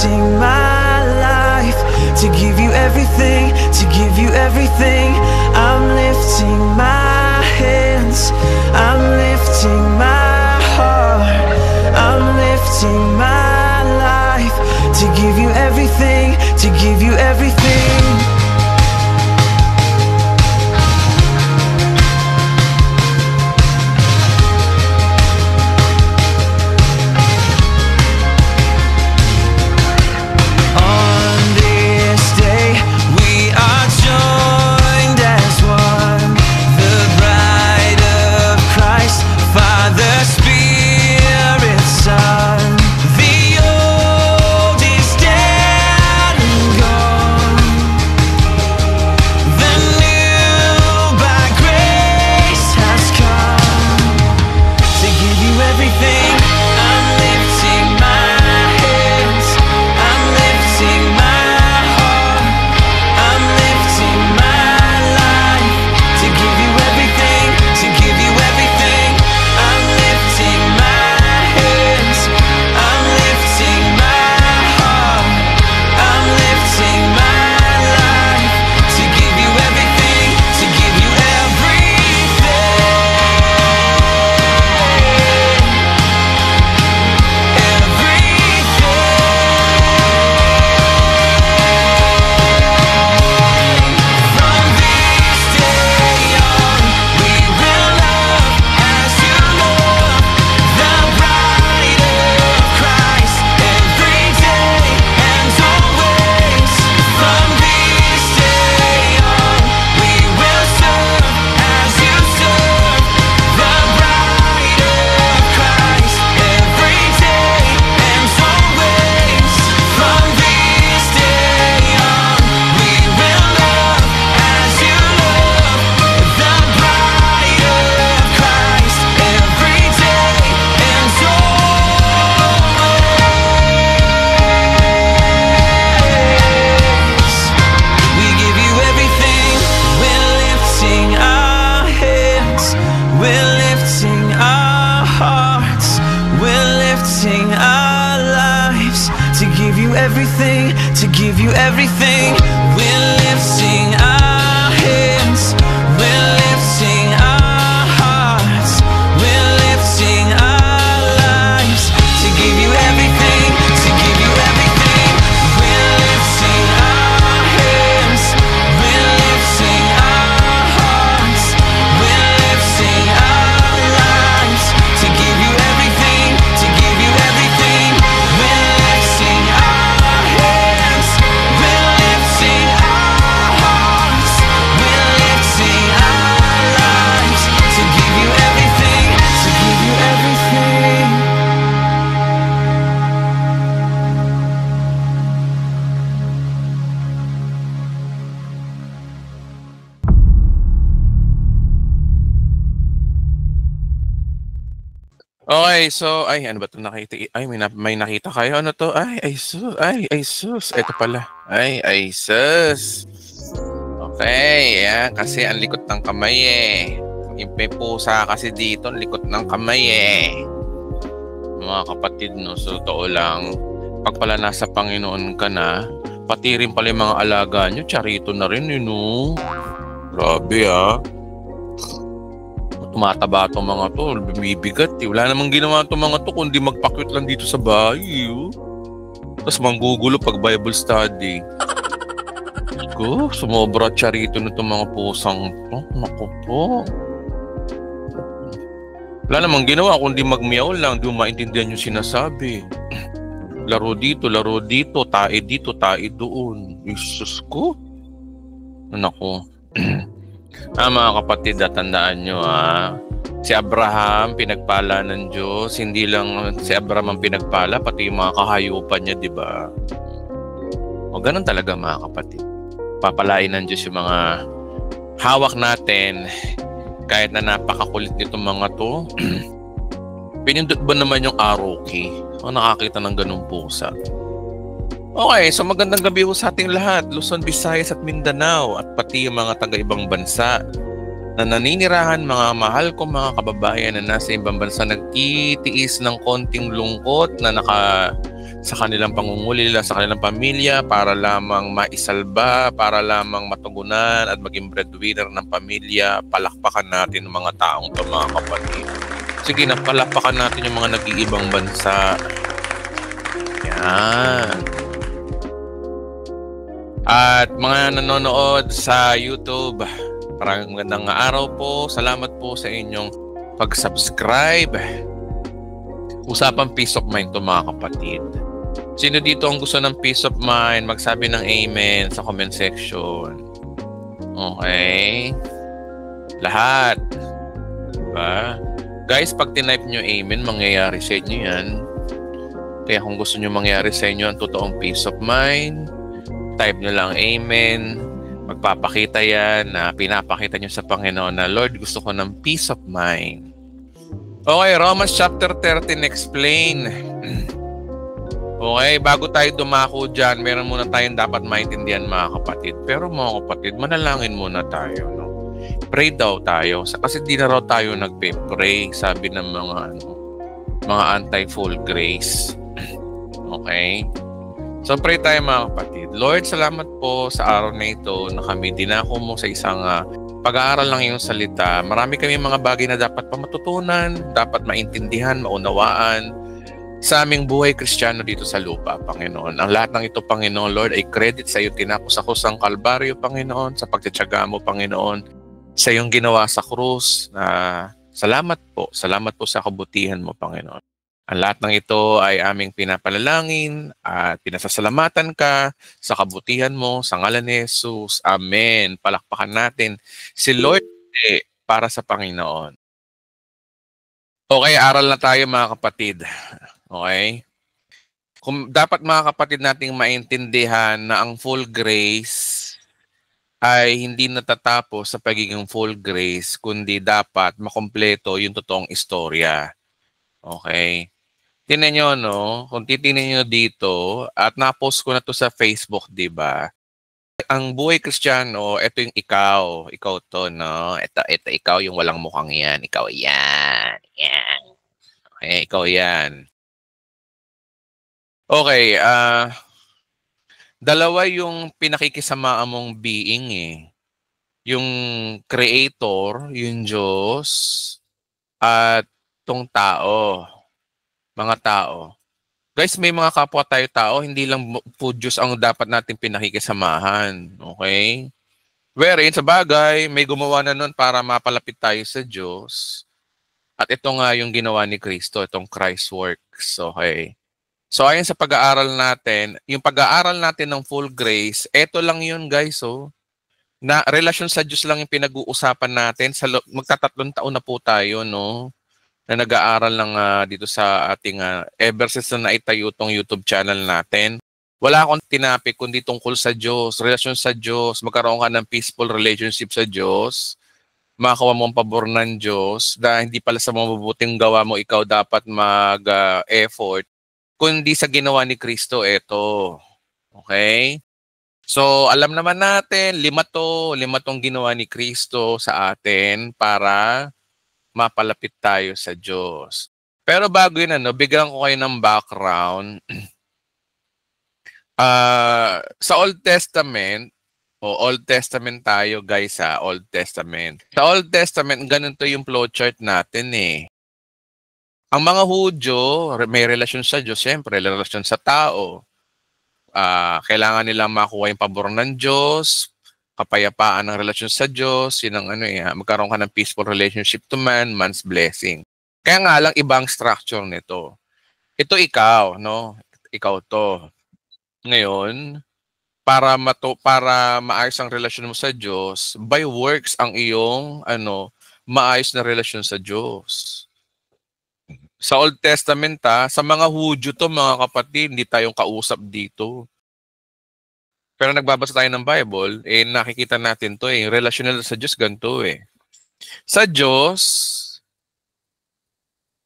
lifting my life to give you everything, to give you everything. I'm lifting my hands, I'm lifting my heart, I'm lifting my life to give you everything, to give you everything. To give you everything, we're lifting our hands, we're lifting our hearts, we're lifting our lives. To give you everything, to give you everything, we're lifting our hands, we're lifting our hearts, we're lifting our lives. To give you everything, to give you everything, we're lifting our hands, we're lifting our hearts, we're lifting our lives. To give you everything, to give you everything. Okay, so ay ano ba 'to nakita? Ay may nakita kayo, ano 'to? Ay sus, eto pala. Ay sus. Okay, yan kasi ang likot ng kamay eh. May pusa kasi dito, ang likot ng kamay eh. Mga kapatid, no, so totoo lang, pag pala nasa Panginoon ka na, pati rin pala yung mga alaga nyo, charito na rin yun, no? Grabe ah. Tumataba itong mga to, bumibigat eh. Wala namang ginawa itong mga to kundi magpakyut lang dito sa bahay. Oh. Tapos manggugulo pag Bible study. Ko, sumobra charito na itong mga pusang to. Naku po. Wala namang ginawa kundi magmiyaw lang, di mo maintindihan yung sinasabi. Laro dito, tae dito, tae doon. Isus ko. Naku. Mga kapatid, tandaan nyo si Abraham pinagpala ng Diyos. Hindi lang si Abraham ang pinagpala, pati yung mga kahayupan niya, di ba? O ganun talaga mga kapatid. Papalain ng Diyos yung mga hawak natin. Kahit na napakakulit nitong mga to. Pinindot ba naman yung arrow key? O nakakita ng ganung pusa? Okay, so magandang gabi sa ating lahat, Luzon, Visayas at Mindanao at pati yung mga taga-ibang bansa na naninirahan, mga mahal ko mga kababayan na nasa ibang bansa nagtitiis ng konting lungkot na sa kanilang pangungulila, sa kanilang pamilya para lamang maisalba, para lamang matugunan at maging breadwinner ng pamilya. Palakpakan natin ang mga taong to, mga kapatid. Sige na, palakpakan natin yung mga nag-iibang bansa. Yan. At mga nanonood sa YouTube, parang magandang araw po. Salamat po sa inyong pag-subscribe. Usapang peace of mind to, mga kapatid. Sino dito ang gusto ng peace of mind? Magsabi ng amen sa comment section. Okay? Lahat. Diba? Guys, pag tinype nyo amen, mangyayari sa inyo yan. Kaya kung gusto nyo mangyari sa inyo ang totoong peace of mind, type nyo lang amen. Magpapakita yan na pinapakita nyo sa Panginoon na, Lord, gusto ko ng peace of mind. Okay, Romans chapter 13 explain. Okay, bago tayo dumako dyan, meron muna tayong dapat maintindihan, mga kapatid. Pero mga kapatid, manalangin muna tayo. No? Pray daw tayo. Kasi di na raw tayo nagpe-pray, sabi ng mga anti-full grace. Okay? So pray tayo, mga kapatid. Lord, salamat po sa araw na ito na kami dinako mo sa isang pag-aaral ng iyong salita. Marami kami mga bagay na dapat pa matutunan, dapat maintindihan, maunawaan sa aming buhay Kristiyano dito sa lupa, Panginoon. Ang lahat ng ito, Panginoon, Lord, ay credit sa iyo. Tinapos ako sa Kalbaryo, Panginoon, sa pagtitiyaga mo, Panginoon, sa iyong ginawa sa krus. Salamat po. Salamat po sa kabutihan mo, Panginoon. Ang lahat ng ito ay aming pinapanalangin at pinasasalamatan ka sa kabutihan mo sa ngalan ni Jesus. Amen. Palakpakan natin si Lord para sa Panginoon. Okay, aral na tayo, mga kapatid. Okay? Kung dapat, mga kapatid, nating maintindihan na ang full grace ay hindi natatapos sa pagiging full grace, kundi dapat makompleto yung totoong istorya. Okay? Tingnan nyo, no? Kung titingnan nyo dito, at na-post ko na to sa Facebook, di ba? Ang buhay Kristiyano, ito yung ikaw. Ikaw to, no? Ito ikaw yung walang mukhang yan. Ikaw yan. Yan. Okay, ikaw yan. Okay, dalawa yung pinakikisamaan mong being eh. Yung creator, yung Diyos, at tong tao. Mga tao. Guys, may mga kapwa tayo tao, hindi lang po Diyos ang dapat natin pinakikisamahan. Okay? Wherein, sa bagay, may gumawa na nun para mapalapit tayo sa Diyos. At ito nga yung ginawa ni Kristo, itong Christ works. Okay? So, ayon sa pag-aaral natin, yung pag-aaral natin ng full grace, ito lang yun, guys. Oh, na relasyon sa Diyos lang yung pinag-uusapan natin. Magtatatlong taon na po tayo, no? Na nag-aaral lang dito sa ating ever since na naitayo itong YouTube channel natin. Wala akong tinapik kundi tungkol sa Diyos, relasyon sa Diyos, magkaroon ka ng peaceful relationship sa Diyos, makakuha mo ang pabor ng Diyos, dahil hindi pala sa mga mabuting gawa mo ikaw dapat mag-effort, kundi sa ginawa ni Kristo, eto. Okay? So, alam naman natin, lima tong ginawa ni Kristo sa atin para mapalapit tayo sa Diyos. Pero bago yun, bigyan ko kayo ng background. Sa Old Testament, Old Testament tayo, guys, Old Testament. Sa Old Testament, ganito yung flowchart natin eh. Ang mga Hudyo, may relasyon sa Diyos, siyempre, relasyon sa tao. Kailangan nilang makuha yung pabor ng Diyos, kapayapaan ng relasyon sa Diyos, yun ang magkaroon ka ng peaceful relationship to man, man's blessing. Kaya nga lang ibang structure nito. Ito ikaw, no? Ikaw to. Ngayon, para maayos ang relasyon mo sa Diyos, by works ang iyong maayos na relasyon sa Diyos. Sa Old Testament sa mga Hudyo to, mga kapatid, hindi tayong kausap dito. Pero nagbabasa tayo ng Bible, nakikita natin to relational sa Diyos, ganito Sa Diyos,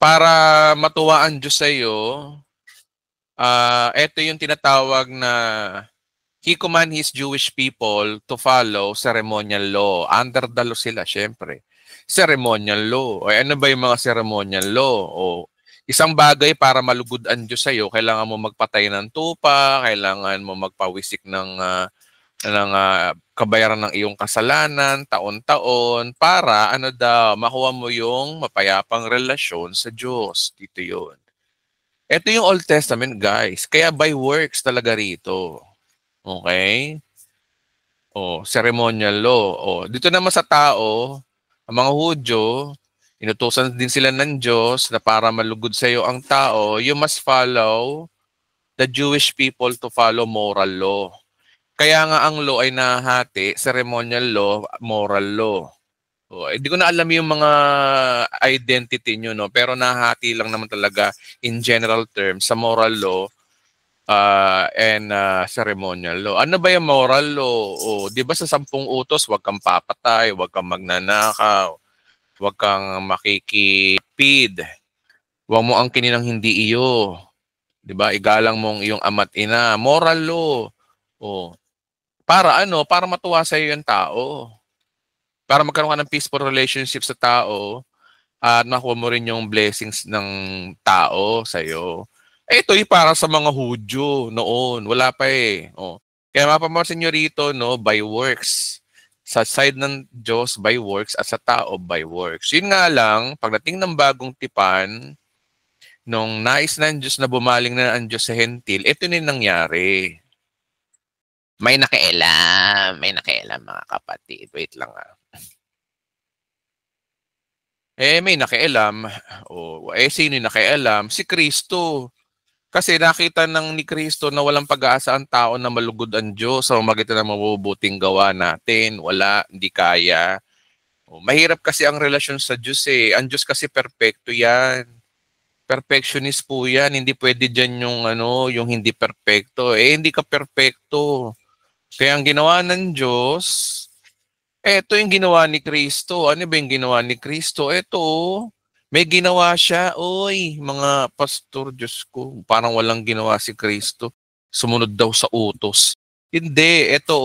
para matuwa ang Diyos sa iyo, ito yung tinatawag na He command His Jewish people to follow ceremonial law. Under the law sila, syempre. Ceremonial law. Ano ba yung mga ceremonial law? Isang bagay para malugod ang Diyos sa'yo, kailangan mo magpatay ng tupa, kailangan mo magpawisik ng kabayaran ng iyong kasalanan, taon-taon, para ano daw, makuha mo yung mapayapang relasyon sa Diyos. Dito yun. Ito yung Old Testament, guys. Kaya by works talaga rito. Okay? Ceremonial law. Dito naman sa tao, ang mga Hudyo, inutusan din sila ng Diyos na para malugod sa iyo ang tao, you must follow the Jewish people to follow moral law. Kaya nga ang law ay nahati, ceremonial law, moral law. Hindi ko na alam yung mga identity nyo, no? Pero nahati lang naman talaga in general terms sa moral law and ceremonial law. Ano ba yung moral law? Di ba sa 10 utos, huwag kang papatay, huwag kang magnanakaw, huwag kang makikipid, huwag mo angkinin ng hindi iyo. Di ba? Igalang mong iyong ama't ina. Moral law. Para ano? Para matuwa sa iyo yung tao. Para magkaroon ka ng peaceful relationship sa tao at makuha mo rin yung blessings ng tao sa iyo. Ito yung para sa mga Hudyo noon. Wala pa eh. Kaya mapapansin nyo rito, no, by works. Sa side ng Diyos, by works, at sa tao, by works. Yun nga lang, pagdating ng bagong tipan, nung nais ng Diyos na bumaling na ang Diyos sa hentil, ito na yung nangyari. May nakialam mga kapatid. Wait lang may nakialam. Sino yung nakialam? Si Kristo. Kasi nakita ni Kristo na walang pag-aasa ang tao na malugod ang Diyos sa magitan ng mabubuting gawa natin. Wala, hindi kaya. Mahirap kasi ang relasyon sa Diyos eh. Ang Diyos kasi perpekto yan. Perfectionist po yan. Hindi pwede dyan yung hindi perpekto. Hindi ka perpekto. Kaya ang ginawa ng Diyos, ito yung ginawa ni Kristo. Ano ba yung ginawa ni Kristo? May ginawa siya. Mga pastor, Diyos ko, parang walang ginawa si Kristo. Sumunod daw sa utos. Hindi, ito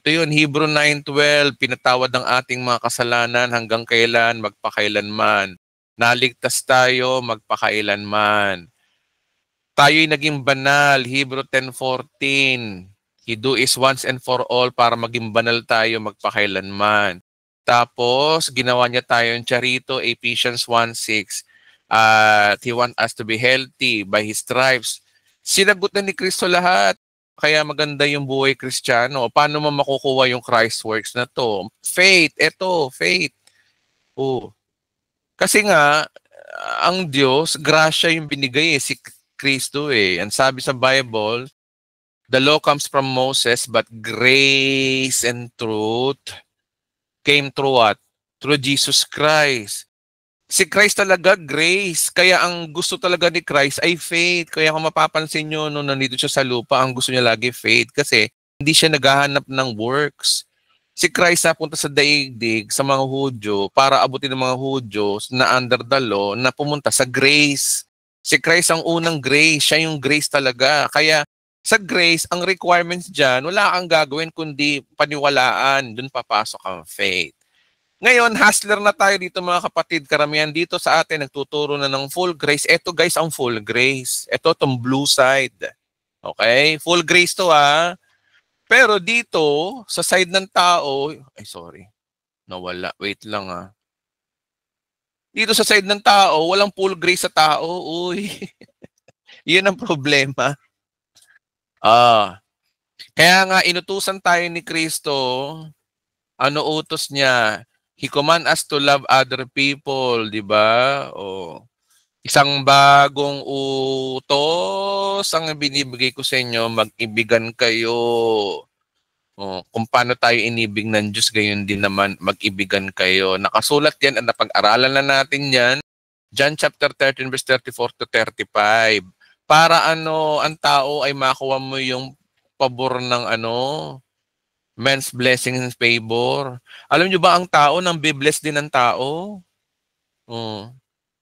yun, Hebrew 9:12, pinatawad ang ating mga kasalanan hanggang kailan, magpakailanman. Naligtas tayo, magpakailanman. Tayo'y naging banal, Hebrew 10:14. He do is once and for all para maging banal tayo, magpakailanman. Tapos, ginawa niya tayong charito, Ephesians 1:6. He want us to be healthy by His stripes. Sinagot na ni Kristo lahat. Kaya maganda yung buhay Kristiyano. Paano mo makukuha yung Christ works na to? Faith. Faith. Kasi nga, ang Diyos, grasya yung binigay si Kristo eh. Ang sabi sa Bible, the law comes from Moses, but grace and truth came through what? Through Jesus Christ. Si Christ talaga, grace. Kaya ang gusto talaga ni Christ ay faith. Kaya kung mapapansin nyo, nung nandito siya sa lupa, ang gusto niya lagi faith. Kasi hindi siya naghahanap ng works. Si Christ napunta sa daigdig, sa mga Hudyo, para abutin ng mga Hudyo na under the law, na pumunta sa grace. Si Christ ang unang grace. Siya yung grace talaga. Kaya sa grace, ang requirements dyan, wala kang gagawin kundi paniwalaan. Doon papasok ang faith. Ngayon, hustler na tayo dito mga kapatid. Karamihan dito sa atin, nagtuturo na ng full grace. Ito guys, ang full grace. Ito, itong blue side. Okay? Full grace to Pero dito, sa side ng tao, nawala. Wait lang Dito sa side ng tao, walang full grace sa tao. Yun ang problema. Kaya nga, inutusan tayo ni Kristo. Ano utos niya? He command us to love other people, di ba? Isang bagong utos ang binibigay ko sa inyo, mag-ibigan kayo. Kung paano tayo inibig ng Diyos, gayon din naman mag-ibigan kayo. Nakasulat yan at napag-aralan na natin yan. John chapter 13 verse 34 to 35. Para ang tao ay makuha mo yung pabor ng men's blessing and favor. Alam nyo ba ang tao nang be-bless din ng tao?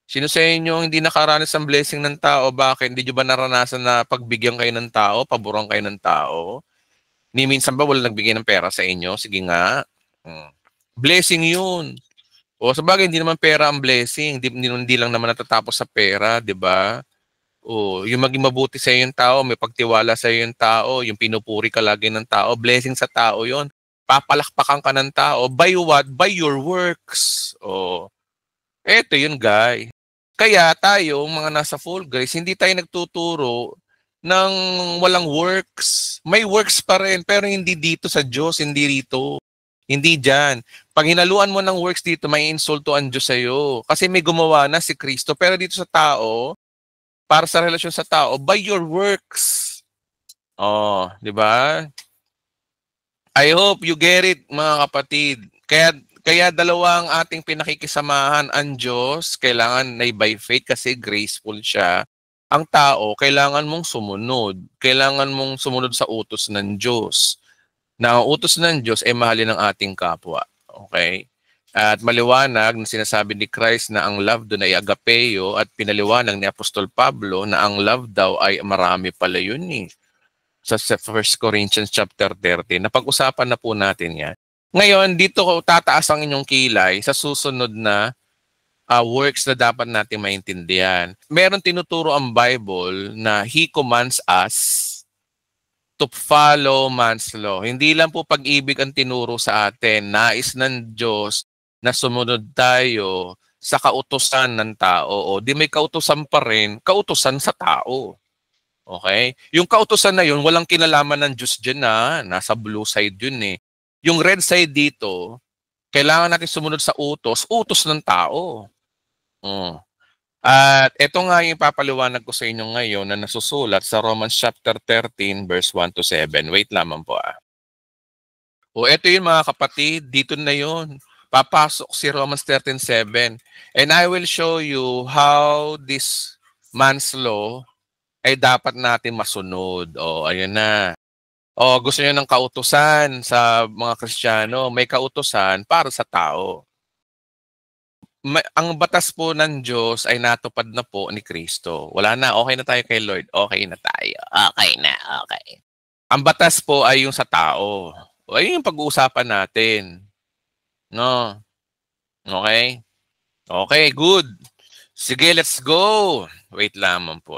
Sino sa inyo hindi nakaranas ng blessing ng tao? Bakit? Hindi nyo ba naranasan na pagbigyan kayo ng tao, paboran kayo ng tao? Ni minsan ba wala nagbigay ng pera sa inyo? Sige nga. Blessing yun. O sabagay, hindi naman pera ang blessing. Hindi lang naman natatapos sa pera, di ba? O yung maging mabuti sa yung tao, may pagtiwala sa yung tao, yung pinupuri ka lagi ng tao, blessing sa tao yon. Papalakpakan ka ng tao. By what? By your works. O, eto yun, guy. Kaya tayo, mga nasa full grace, hindi tayo nagtuturo ng walang works. May works pa rin, pero hindi dito sa Diyos, hindi rito. Hindi dyan. Pag hinaluan mo ng works dito, may insulto ang Diyos sa'yo. Kasi may gumawa na si Kristo. Pero dito sa tao, para sa relasyon sa tao, by your works. Oh, di ba? I hope you get it, mga kapatid. Kaya dalawa ang ating pinakikisamahan. Ang Diyos, kailangan na by faith kasi graceful siya. Ang tao, kailangan mong sumunod. Kailangan mong sumunod sa utos ng Diyos. Na ang utos ng Diyos ay mahalin ang ating kapwa. Okay? At maliwanag na sinasabi ni Christ na ang love doon ay agapeo at pinaliwanag ni Apostol Pablo na ang love daw ay marami pala yun eh. Sa 1 Corinthians chapter 30. Napag-usapan na po natin yan. Ngayon, dito ko tataas ang inyong kilay sa susunod na works na dapat natin maintindihan. Meron tinuturo ang Bible na He commands us to follow man's law. Hindi lang po pag-ibig ang tinuro sa atin. Nais ng Diyos na sumunod tayo sa kautusan ng tao. O di may kautusan pa rin, kautusan sa tao. Okay? Yung kautusan na yun, walang kinalaman ng Diyos dyan na nasa blue side yun eh. Yung red side dito, kailangan natin sumunod sa utos ng tao. At ito nga yung papaliwanag ko sa inyo ngayon na nasusulat sa Romans chapter 13 verse 1 to 7. Wait lamang po O ito yun mga kapatid, dito na yun. Papasok si Romans 13:7. And I will show you how this man's law ay dapat natin masunod. O, ayun na. O, gusto niyo ng kautusan sa mga Kristiyano. May kautusan para sa tao. Ang batas po ng Diyos ay natupad na po ni Kristo. Wala na. Okay na tayo kay Lord. Okay na tayo. Okay na. Okay. Ang batas po ay yung sa tao. O, ayun yung pag-uusapan natin. No? Okay? Okay, good. Sige, let's go. Wait lamang po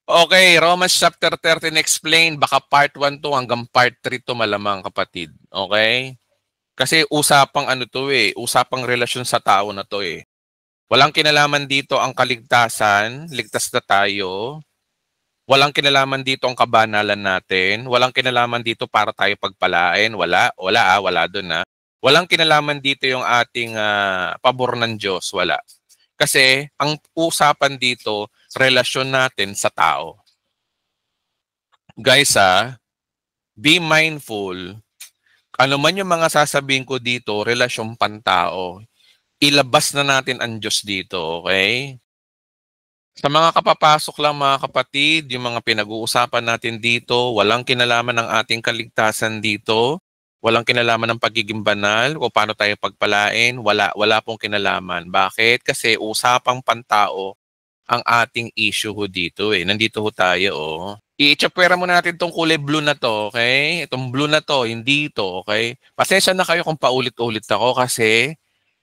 Okay, Romans chapter 13 explain. Baka part 1 to hanggang part 3 to malamang kapatid. Okay? Kasi usapang ano to eh. Usapang relasyon sa tao na to eh. Walang kinalaman dito ang kaligtasan. Ligtas na tayo. Walang kinalaman dito ang kabanalan natin. Walang kinalaman dito para tayo pagpalain. Wala doon Walang kinalaman dito yung ating pabor ng Diyos. Wala. Kasi ang usapan dito, relasyon natin sa tao. Guys be mindful. Ano man yung mga sasabihin ko dito, relasyon pantao. Ilabas na natin ang Diyos dito, okay? Sa mga kapapasok lang mga kapatid, yung mga pinag-uusapan natin dito, walang kinalaman ng ating kaligtasan dito. Walang kinalaman ng pagiging banal o paano tayo pagpalain. Wala pong kinalaman. Bakit? Kasi usapang pantao ang ating issue dito eh. Nandito tayo I-chapwera muna natin itong kulay blue na to, okay? Itong blue na to, hindi ito, okay? Pasensya na kayo kung paulit-ulit ako kasi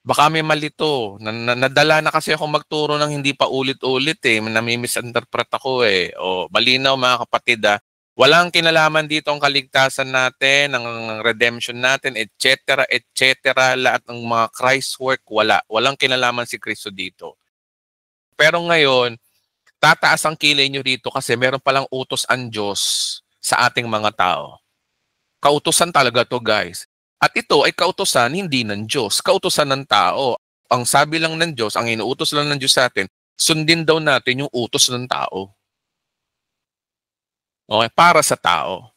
baka may mali to. Nadala na kasi ako magturo ng hindi pa ulit-ulit eh. Nami-misinterpret ako eh. O, malinaw mga kapatid Walang kinalaman dito ang kaligtasan natin, ang redemption natin, etc., etc. Lahat ng mga Christ work, wala. Walang kinalaman si Kristo dito. Pero ngayon, tataas ang kilay nyo dito kasi meron palang utos ang Diyos sa ating mga tao. Kautusan talaga to guys. At ito ay kautusan hindi ng Diyos, kautusan ng tao. Ang sabi lang ng Diyos, ang inuutos lang ng Diyos sa atin, sundin daw natin yung utos ng tao. Okay, para sa tao.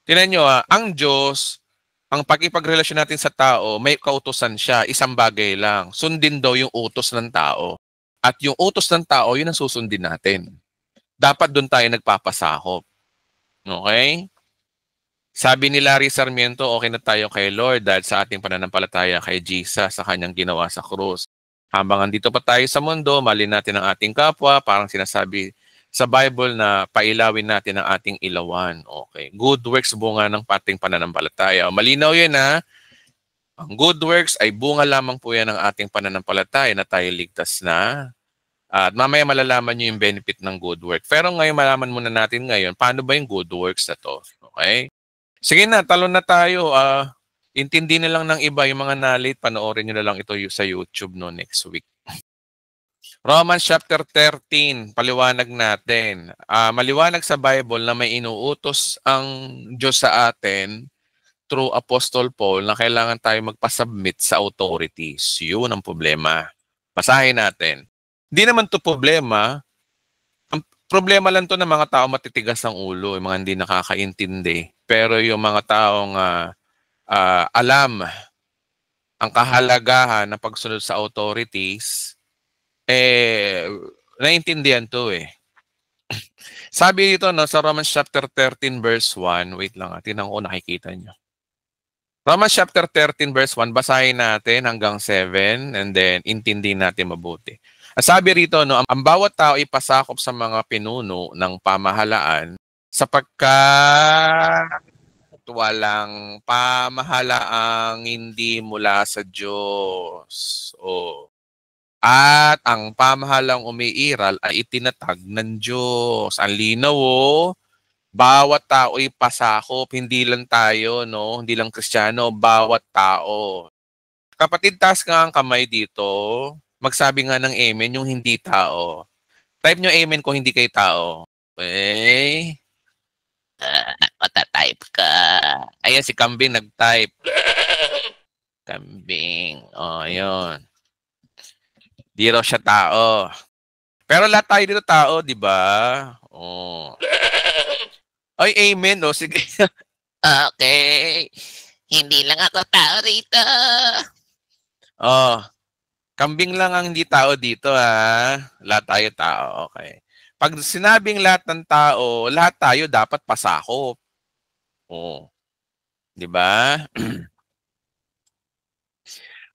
Tingnan nyo ang Diyos, ang pag-ipagrelasyon natin sa tao, may kautusan siya, isang bagay lang. Sundin daw yung utos ng tao. At yung utos ng tao, yun ang susundin natin. Dapat doon tayo nagpapasakop. Okay? Sabi ni Larry Sarmiento, okay na tayo kay Lord dahil sa ating pananampalataya kay Jesus sa kanyang ginawa sa krus. Habang andito pa tayo sa mundo, malin natin ang ating kapwa, parang sinasabi sa Bible na pailawin natin ang ating ilawan. Okay. Good works bunga ng ating pananampalataya. Malinaw yun Ang good works ay bunga lamang po yan ng ating pananampalataya na tayo ligtas na. At mamaya malalaman nyo yung benefit ng good work. Pero ngayon, malaman muna natin ngayon, paano ba yung good works na to? Okay? Sige na, talon na tayo. Intindi na lang ng iba yung mga nalit. Panoorin nyo na lang ito sa YouTube no next week. Romans chapter 13, paliwanag natin. Maliwanag sa Bible na may inuutos ang Diyos sa atin through Apostle Paul na kailangan tayo magpasubmit sa authorities. Yun ang problema. Basahin natin. Hindi naman to problema. Ang problema lang to ng mga tao matitigas ang ulo, yung mga hindi nakakaintindi. Pero yung mga taong alam ang kahalagahan ng pagsunod sa authorities, naiintindihan to eh. Sabi dito no, sa Romans chapter 13 verse 1, wait lang, tinan ko nakikita nyo. Romans chapter 13 verse 1, basahin natin hanggang 7 and then intindi natin mabuti. Sabi rito, no, ang bawat tao ipasakop sa mga pinuno ng pamahalaan sapagkat walang pamahalaang hindi mula sa Diyos. At ang pamahalang umiiral ay itinatag ng Diyos. Ang linaw, bawat tao ay pasakop, hindi lang tayo, no? Hindi lang Kristiyano, bawat tao. Kapatid, taas nga ang kamay dito. Magsabi nga ng amen yung hindi tao. Type nyo amen kung hindi kayo tao. Okay? Mata-type ka. Ayan, si Kambing nag-type. Kambing. Yun. Di raw siya tao. Pero lahat tayo dito tao, di ba? Ay, amen, no? Sige. Okay. Hindi lang ako tao rito. Kambing lang ang hindi tao dito, ha? Lahat tayo tao, okay. Pag sinabing lahat ng tao, lahat tayo dapat pasakop. Di ba?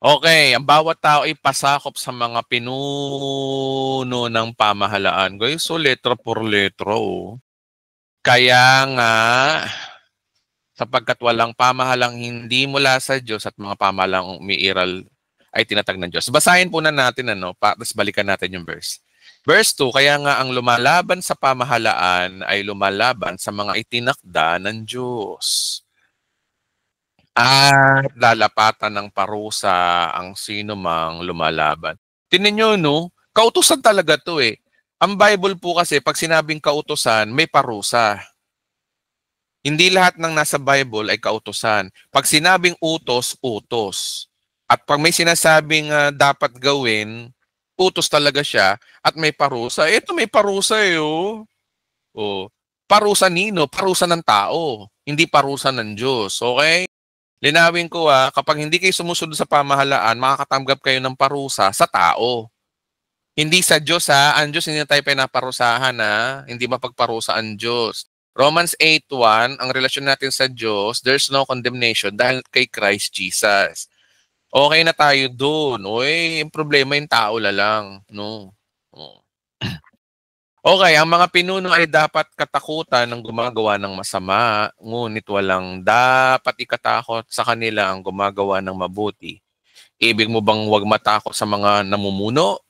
Okay, ang bawat tao ay pasakop sa mga pinuno ng pamahalaan. Guys, so letra por letra, Kaya nga, sapagkat walang pamahalang hindi mula sa Diyos at mga pamahalang umiiral ay tinatag ng Diyos. Basahin po na natin, tapos balikan natin yung verse. Verse 2, kaya nga ang lumalaban sa pamahalaan ay lumalaban sa mga itinakda ng Diyos. At lalapatan ng parusa ang sino mang lumalaban. Tingnan nyo, no? Kautusan talaga to eh. Ang Bible po kasi, pag sinabing kautusan, may parusa. Hindi lahat ng nasa Bible ay kautusan. Pag sinabing utos, utos. At pag may sinasabing dapat gawin, utos talaga siya at may parusa. Ito may parusa eh, Parusa nino? Parusa ng tao. Hindi parusa ng Diyos. Okay? Linawin ko kapag hindi kayo sumusunod sa pamahalaan, makakatanggap kayo ng parusa sa tao. Hindi sa Diyos Ang Diyos hindi na tayo pinaparusahan Hindi mapagparusa ang Diyos. Romans 8:1, ang relasyon natin sa Diyos, there's no condemnation dahil kay Christ Jesus. Okay na tayo doon. Yung problema yung tao lang, no? Okay, ang mga pinuno ay dapat katakutan ng gumagawa ng masama, ngunit walang dapat ikatakot sa kanila ang gumagawa ng mabuti. Ibig mo bang wag matakot sa mga namumuno?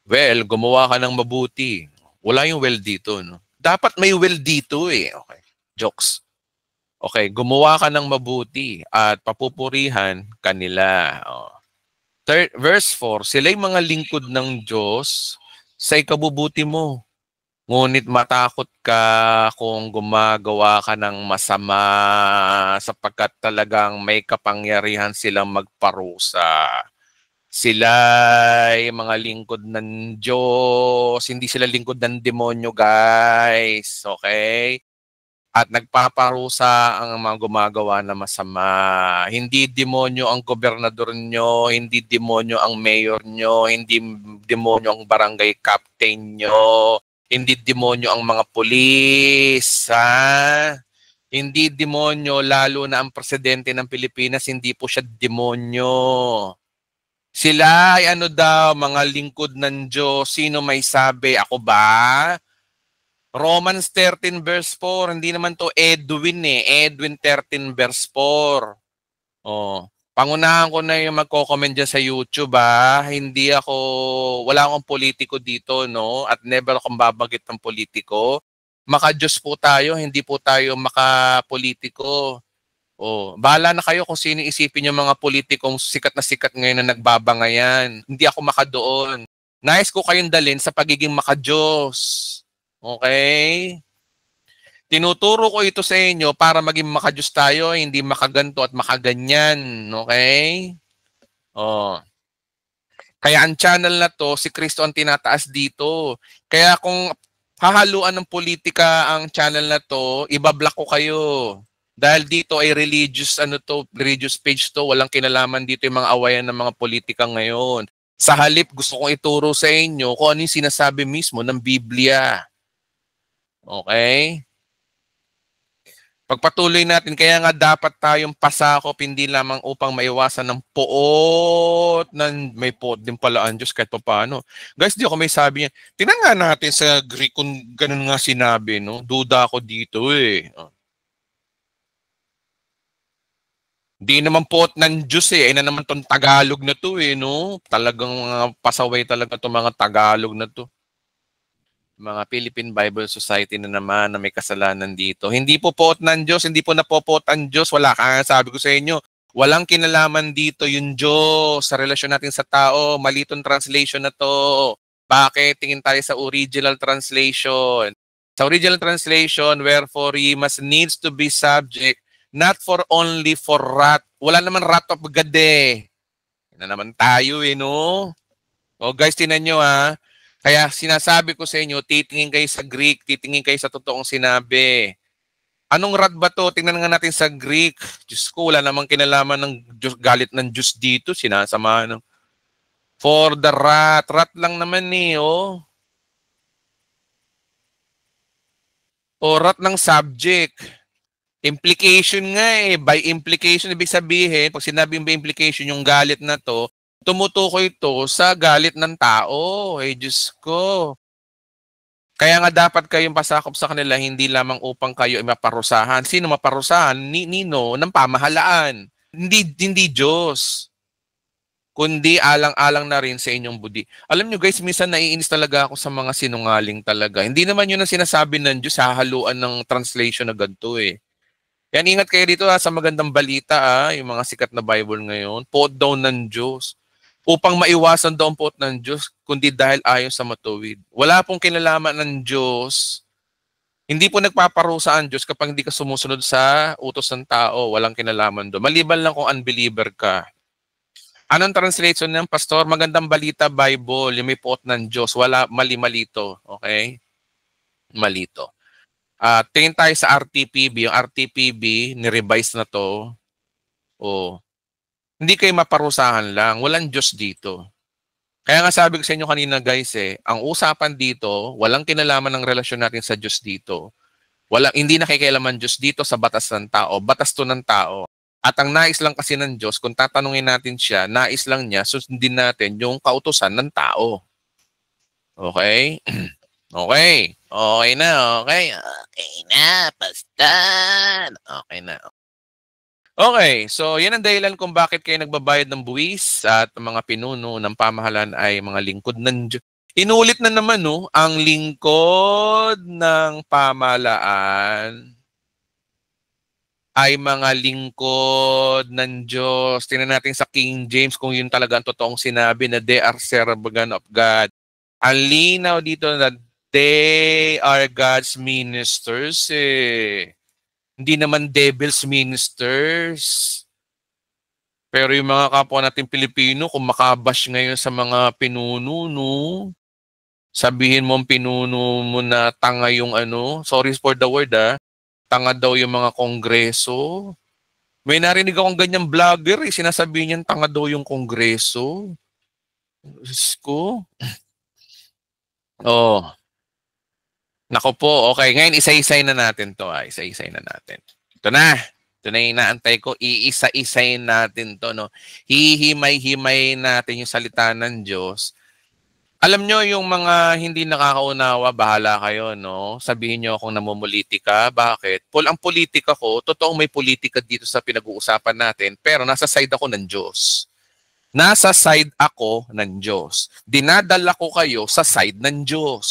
Well, gumawa ka ng mabuti. Wala yung well dito, no? Dapat may well dito eh. Okay, jokes. Okay, gumawa ka ng mabuti at papupurihan kanila. Verse 4, sila'y mga lingkod ng Diyos sa ikabubuti mo. Ngunit matakot ka kung gumagawa ka ng masama sapagkat talagang may kapangyarihan silang magparusa. Sila ay mga lingkod ng Diyos. Hindi sila lingkod ng demonyo, guys. Okay? At nagpaparusa ang mga gumagawa na masama. Hindi demonyo ang gobernador nyo, hindi demonyo ang mayor nyo, hindi demonyo ang barangay captain nyo, hindi demonyo ang mga pulis, Hindi demonyo, lalo na ang presidente ng Pilipinas, hindi po siya demonyo. Sila ay mga lingkod ng Diyos. Sino may sabi? Ako ba? Romans 13 verse 4, hindi naman to Edwin Edwin 13 verse 4. Pangunahan ko na yung magko-comment dyan sa YouTube, ha. Hindi ako, wala akong politiko dito, no? At never akong babagit ng politiko. Maka-Diyos po tayo, hindi po tayo maka-politiko. Oh, bahala na kayo kung sino isipin yung mga politikong sikat na sikat ngayon na nagbabangayan. Hindi ako makadoon. Nais ko kayong dalhin sa pagiging maka-Diyos. Okay? Tinuturo ko ito sa inyo para maging maka-Diyos tayo, hindi makaganto at makaganyan. Okay? Oh. Kaya ang channel na to, si Kristo ang tinataas dito. Kaya kung hahaluan ng politika ang channel na to, ibablock ko kayo. Dahil dito ay religious page to, walang kinalaman dito yung mga awayan ng mga politika ngayon. Sa halip, gusto kong ituro sa inyo kung ano yung sinasabi mismo ng Biblia. Okay? Pagpatuloy natin, kaya nga dapat tayong pasakop, hindi lamang upang maiwasan ng poot, may poot din pala ang Diyos kahit pa paano. Guys, di ako may sabi niya. Tingnan nga natin sa Greek kung ganun nga sinabi, no? Duda ako dito eh. Di naman poot ng Diyos eh. Ay na naman tong Tagalog na to eh, no? Talagang pasaway talaga itong mga Tagalog na to. Mga Philippine Bible Society na naman na may kasalanan dito. Hindi po poot ng Diyos, hindi po napopot ang Diyos. Wala ka, sabi ko sa inyo, walang kinalaman dito yung Diyos sa relasyon natin sa tao. Mali itong translation na to. Bakit? Tingin tayo sa original translation. Sa original translation, wherefore ye must needs to be subject, not for only for wrath. Wala naman wrath of God eh. Yan na naman tayo eh, no? O guys, tinan nyo ha. Kaya sinasabi ko sa inyo, titingin kayo sa Greek, titingin kayo sa totoong sinabi. Anong wrath ba to? Tingnan nga natin sa Greek. Diyos ko, wala namang kinalaman ng Diyos, galit ng Diyos dito. Sinasama ng for the wrath. Wrath lang naman eh, oh. O wrath ng subject. Implication nga eh. By implication, ibig sabihin, pag sinabing by implication, yung galit na to, tumutukoy ito sa galit ng tao. Eh, Diyos ko. Kaya nga dapat kayong pasakop sa kanila, hindi lamang upang kayo ay maparusahan. Sino maparusahan? Nino? Ng pamahalaan. Hindi Diyos. Kundi alang-alang na rin sa inyong budi. Alam nyo guys, minsan naiinis talaga ako sa mga sinungaling talaga. Hindi naman yun ang sinasabi ng Diyos, hahaluan ng translation na ganito eh. Yan, ingat kayo dito sa magandang balita yung mga sikat na Bible ngayon. Poot daw ng Diyos. Upang maiwasan daw ang poot ng Diyos, kundi dahil ayon sa matuwid. Wala pong kinalaman ng Diyos. Hindi po nagpaparusa ang Diyos kapag hindi ka sumusunod sa utos ng tao. Walang kinalaman doon. Maliban lang kung unbeliever ka. Anong translation ng pastor? Magandang balita Bible. Yung may poot ng Diyos. Wala, mali-malito. Okay? Malito. Tingin tayo sa RTPB. Yung RTPB, ni-revise na to. Hindi kayo maparusahan lang. Walang Diyos dito. Kaya nga sabi ko sa inyo kanina guys ang usapan dito, walang kinalaman ng relasyon natin sa Diyos dito. Hindi nakikialaman Diyos dito sa batas ng tao. Batas to ng tao. At ang nais lang kasi ng Diyos, kung tatanungin natin siya, nais lang niya, sundin natin yung kautusan ng tao. Okay? Okay. Okay na, okay. Okay na, pastor. Okay na. Okay, so yan ang dahilan kung bakit kayo nagbabayad ng buwis at mga pinuno ng pamahalaan ay mga lingkod ng Diyos. Inulit na naman, no, ang lingkod ng pamahalaan ay mga lingkod ng Diyos. Tingnan natin sa King James kung yun talaga ang totoong sinabi na they are servants of God. Ang linaw dito na they are God's ministers Hindi naman devil's ministers. Pero yung mga kapwa natin Pilipino, kung makabash ngayon sa mga pinuno, no? Sabihin mo ang pinuno mo na tanga yung sorry for the word tanga daw yung mga kongreso. May narinig akong ganyang vlogger sinasabi niyan tanga daw yung kongreso. Diyos ko. Nako po, okay. Ngayon, isa-isay na natin to. Isa-isay na natin. Ito na. Ito na yung inaantay ko. Iisa-isay natin to. No? Hihimay-himay natin yung salita ng Diyos. Alam nyo, yung mga hindi nakakaunawa, bahala kayo, no? Sabihin nyo akong namumulitika. Bakit? Ang politika ko, totoong may politika dito sa pinag-uusapan natin, pero nasa side ako ng Diyos. Nasa side ako ng Diyos. Dinadala ko kayo sa side ng Diyos.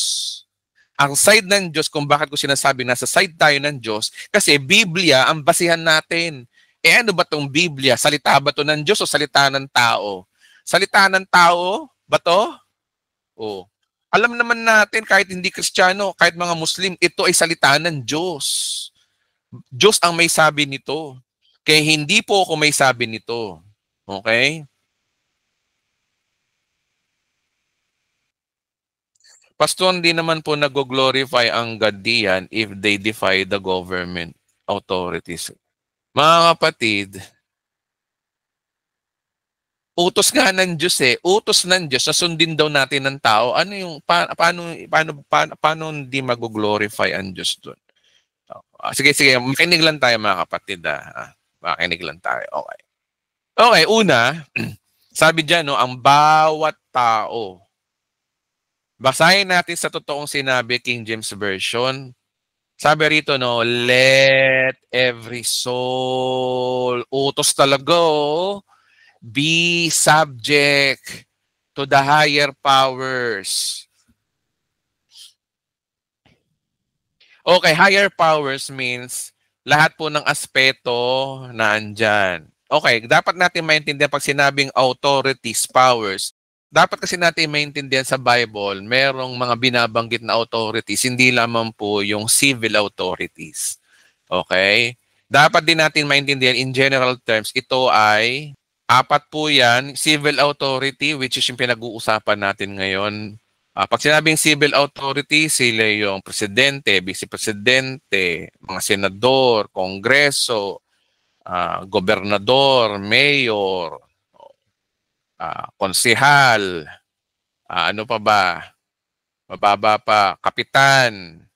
Ang side ng Diyos, kung bakit ko sinasabi nasa side tayo ng Diyos, kasi Biblia ang basihan natin. Ano ba tong Biblia? Salita ba to ng Diyos o salita ng tao? Salita ng tao ba to? Oh. Alam naman natin kahit hindi Kristiyano, kahit mga Muslim, ito ay salita ng Diyos. Diyos ang may sabi nito. Kaya hindi po ako may sabi nito. Okay? Pastor, hindi naman po nag-glorify ang God diyan if they defy the government authorities. Mga kapatid, utos nga ng Diyos eh. Utos ng Diyos na sundin daw natin ng tao. Ano yung, paano hindi mag-glorify ang Diyos doon? Sige, makinig lang tayo mga kapatid. Makinig lang tayo. Okay. Okay, una, sabi dyan, no, ang bawat tao. Basahin natin sa totoong sinabi, King James Version. Sabi rito, no, let every soul, utos talaga, be subject to the higher powers. Okay, higher powers means lahat po ng aspeto na andyan. Okay, dapat natin maintindihan pag sinabing authorities, powers, dapat kasi natin maintindihan sa Bible, merong mga binabanggit na authorities, hindi lamang po yung civil authorities. Okay? Dapat din natin maintindihan in general terms, ito ay apat po yan, civil authority, which is yung pinag-uusapan natin ngayon. Pag sinabing civil authority, sila yung presidente, vice-presidente, mga senador, kongreso, gobernador, mayor, konsehal, ano pa ba? Mababa pa, kapitan,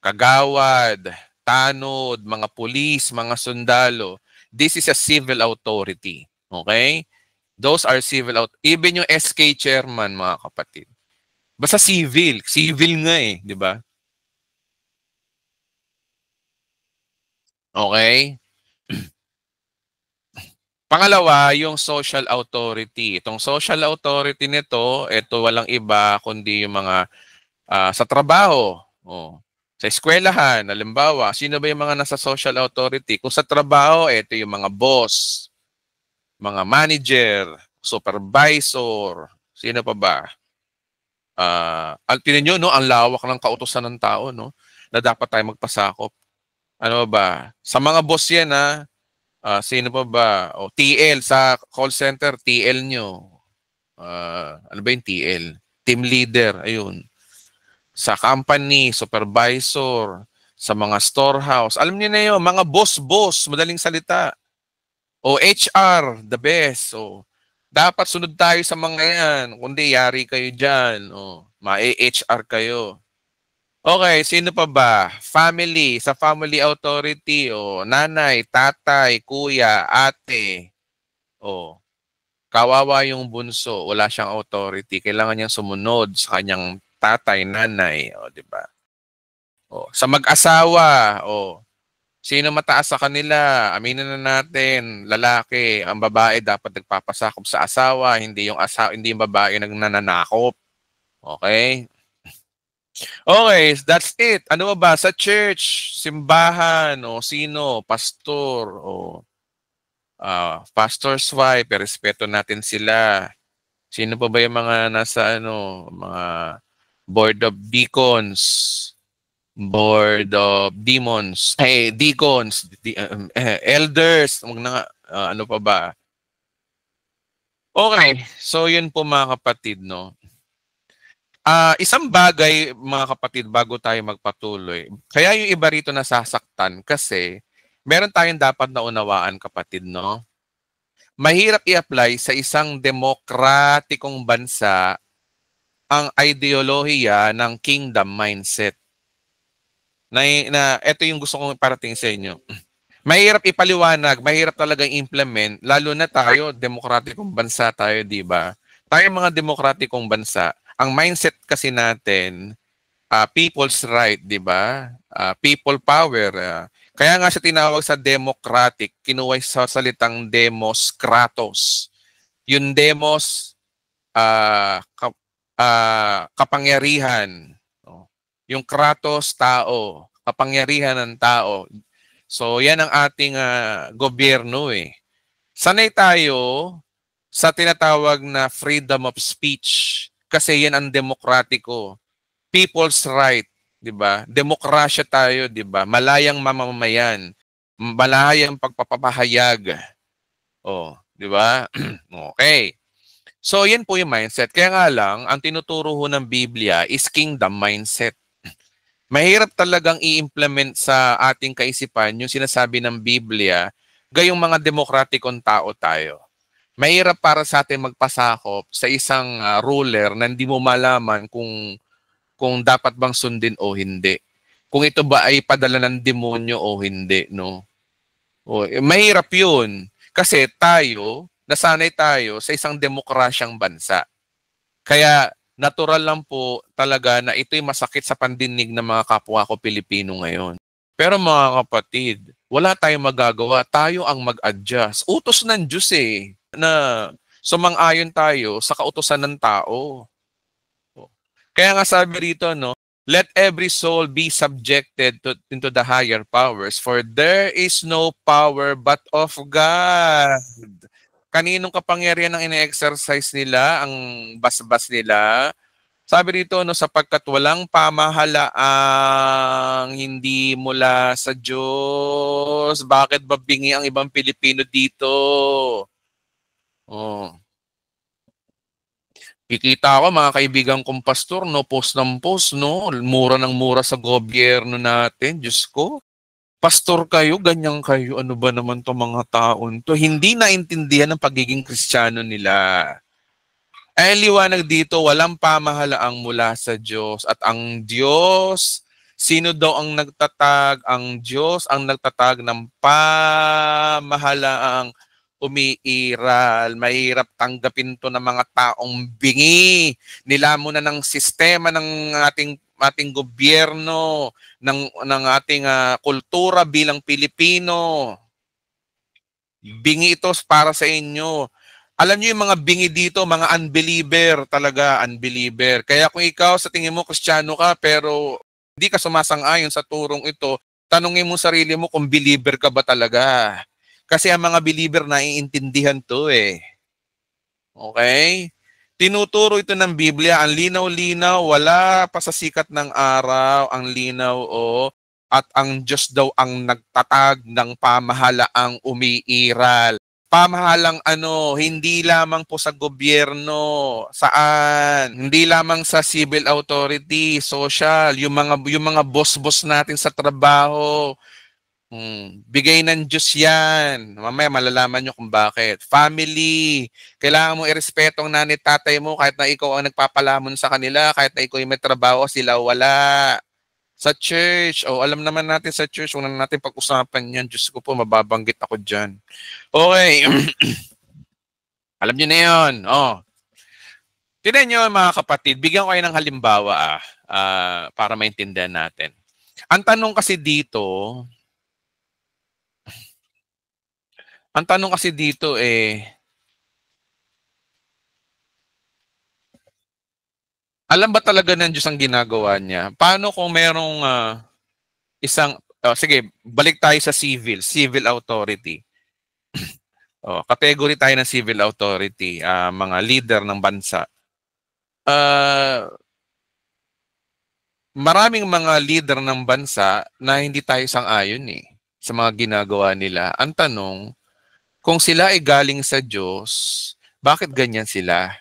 kagawad, tanod, mga pulis, mga sundalo. This is a civil authority. Okay? Those are civil authority. Even yung SK chairman, mga kapatid. Basta civil. Civil nga eh, di ba? Okay? Pangalawa, yung social authority. Itong social authority nito, ito walang iba kundi yung mga sa trabaho. Sa eskwelahan, halimbawa, sino ba yung mga nasa social authority? Kung sa trabaho, ito yung mga boss, mga manager, supervisor, sino pa ba? Tinan nyo, no, ang lawak ng kautusan ng tao, no, na dapat tayo magpasakop. Ano ba? Sa mga boss yan, sino pa ba? TL sa call center, TL nyo. Ano ba yung TL? Team leader, ayun. Sa company, supervisor, sa mga storehouse. Alam niyo na yun, mga boss, madaling salita. HR, the best. Dapat sunod tayo sa mga yan. Kundi yari kayo dyan. Ma-HR kayo. Okay, sino pa ba? Family, sa family authority, nanay, tatay, kuya, ate. Kawawa yung bunso, wala siyang authority. Kailangan niyang sumunod sa kanyang tatay, nanay, di ba? Sa mag-asawa, sino mataas sa kanila? Aminin na natin, lalaki, ang babae dapat nagpapasakop sa asawa, hindi yung babae nagnanakop. Okay? Okay, that's it. Ano ba sa church, simbahan, sino, pastor, pastor's wife, respeto natin sila. Sino pa ba yung mga nasa mga board of deacons, board of demons, deacons, elders, ano pa ba? Okay, so yun po mga kapatid, no. Isang bagay, mga kapatid, bago tayo magpatuloy. Kaya yung iba rito nasasaktan kasi meron tayong dapat na unawaan, kapatid, no? Mahirap i-apply sa isang demokratikong bansa ang ideolohiya ng kingdom mindset. Ito yung gusto kong parating sa inyo. Mahirap ipaliwanag, mahirap talagang implement, lalo na tayo, demokratikong bansa tayo, di ba? Tayo mga demokratikong bansa, ang mindset kasi natin, people's right, di ba? People power. Kaya nga siya tinawag sa democratic, kinuha sa salitang demos kratos. Yung demos, kapangyarihan. Yung kratos, tao. Kapangyarihan ng tao. So yan ang ating gobyerno eh. Sanay tayo sa tinatawag na freedom of speech kasi yan ang demokratiko. People's right, 'di ba? Demokrasya tayo, 'di ba? Malayang mamamayan, malayang pagpapahayag. Oh, 'di ba? Okay. So yan po yung mindset. Kaya nga lang, ang tinuturo ho ng Biblia is kingdom mindset. Mahirap talagang i-implement sa ating kaisipan yung sinasabi ng Biblia, gayong mga demokratikong tao tayo. Mahirap para sa atin magpasakop sa isang ruler na hindi mo malaman kung dapat bang sundin o hindi. Kung ito ba ay padala ng demonyo o hindi, no? Mahirap 'yun kasi tayo, nasanay tayo sa isang demokrasyang bansa. Kaya natural lang po talaga na ito'y masakit sa pandinig ng mga kapwa ko Pilipino ngayon. Pero mga kapatid, wala tayong magagawa. Tayo ang mag-adjust. Utos ng Diyos eh, na sumang-ayon tayo sa kautusan ng tao. Kaya nga sabi rito, no, let every soul be subjected into the higher powers, for there is no power but of God. Kaninong kapangyarihan ang ine-exercise nila, ang basbas nila? Sabi dito, no, sapagkat walang pamahalaang hindi mula sa Diyos. Bakit ba bingi ang ibang Pilipino dito? Oh. Kikita ko mga kaibigan kong pastor, no, post ng post, no, mura ng mura sa gobyerno natin. Diyos ko, pastor kayo, ganyan kayo, ano ba naman to mga taon to? Hindi naintindihan ang pagiging Kristiyano nila. Ay liwanag dito, walang pamahalaang mula sa Diyos. At ang Diyos, sino daw ang nagtatag? Ang Diyos ang nagtatag ng pamahalaang umiiral. Mahirap tanggapin to ng mga taong bingi. Nilamo na ng sistema ng ating gobyerno, ng ating kultura bilang Pilipino. Bingi ito para sa inyo. Alam niyo yung mga bingi dito, mga unbeliever talaga, unbeliever. Kaya kung ikaw sa tingin mo Kristiyano ka pero hindi ka sumasang-ayon sa turong ito, tanungin mo sarili mo kung believer ka ba talaga. Kasi ang mga believer naiintindihan to eh. Okay? Tinuturo ito ng Biblia, ang linaw-linaw, wala pa sa sikat ng araw, ang linaw at ang Diyos daw ang nagtatag ng pamahalaang umiiral. Pamahalang hindi lamang po sa gobyerno, saan? Hindi lamang sa civil authority, social, yung mga boss-boss natin sa trabaho. Bigay ng Diyos yan. Mamaya malalaman nyo kung bakit. Family. Kailangan mo irespeto ang nanay tatay mo kahit na ikaw ang nagpapalamon sa kanila, kahit na ikaw yung may trabaho, sila wala. Sa church, alam naman natin sa church, huwag na natin pag-usapan yan. Diyos ko po, mababanggit ako dyan. Okay. Alam nyo na yun. Tignan nyo mga kapatid, bigyan ko kayo ng halimbawa para maintindihan natin. Ang tanong kasi dito, alam ba talaga ng Diyos ang ginagawa niya? Paano kung merong sige, balik tayo sa civil authority. Category tayo ng civil authority, mga leader ng bansa. Maraming mga leader ng bansa na hindi tayo sang-ayon sa mga ginagawa nila. Ang tanong, kung sila ay galing sa Diyos, bakit ganyan sila?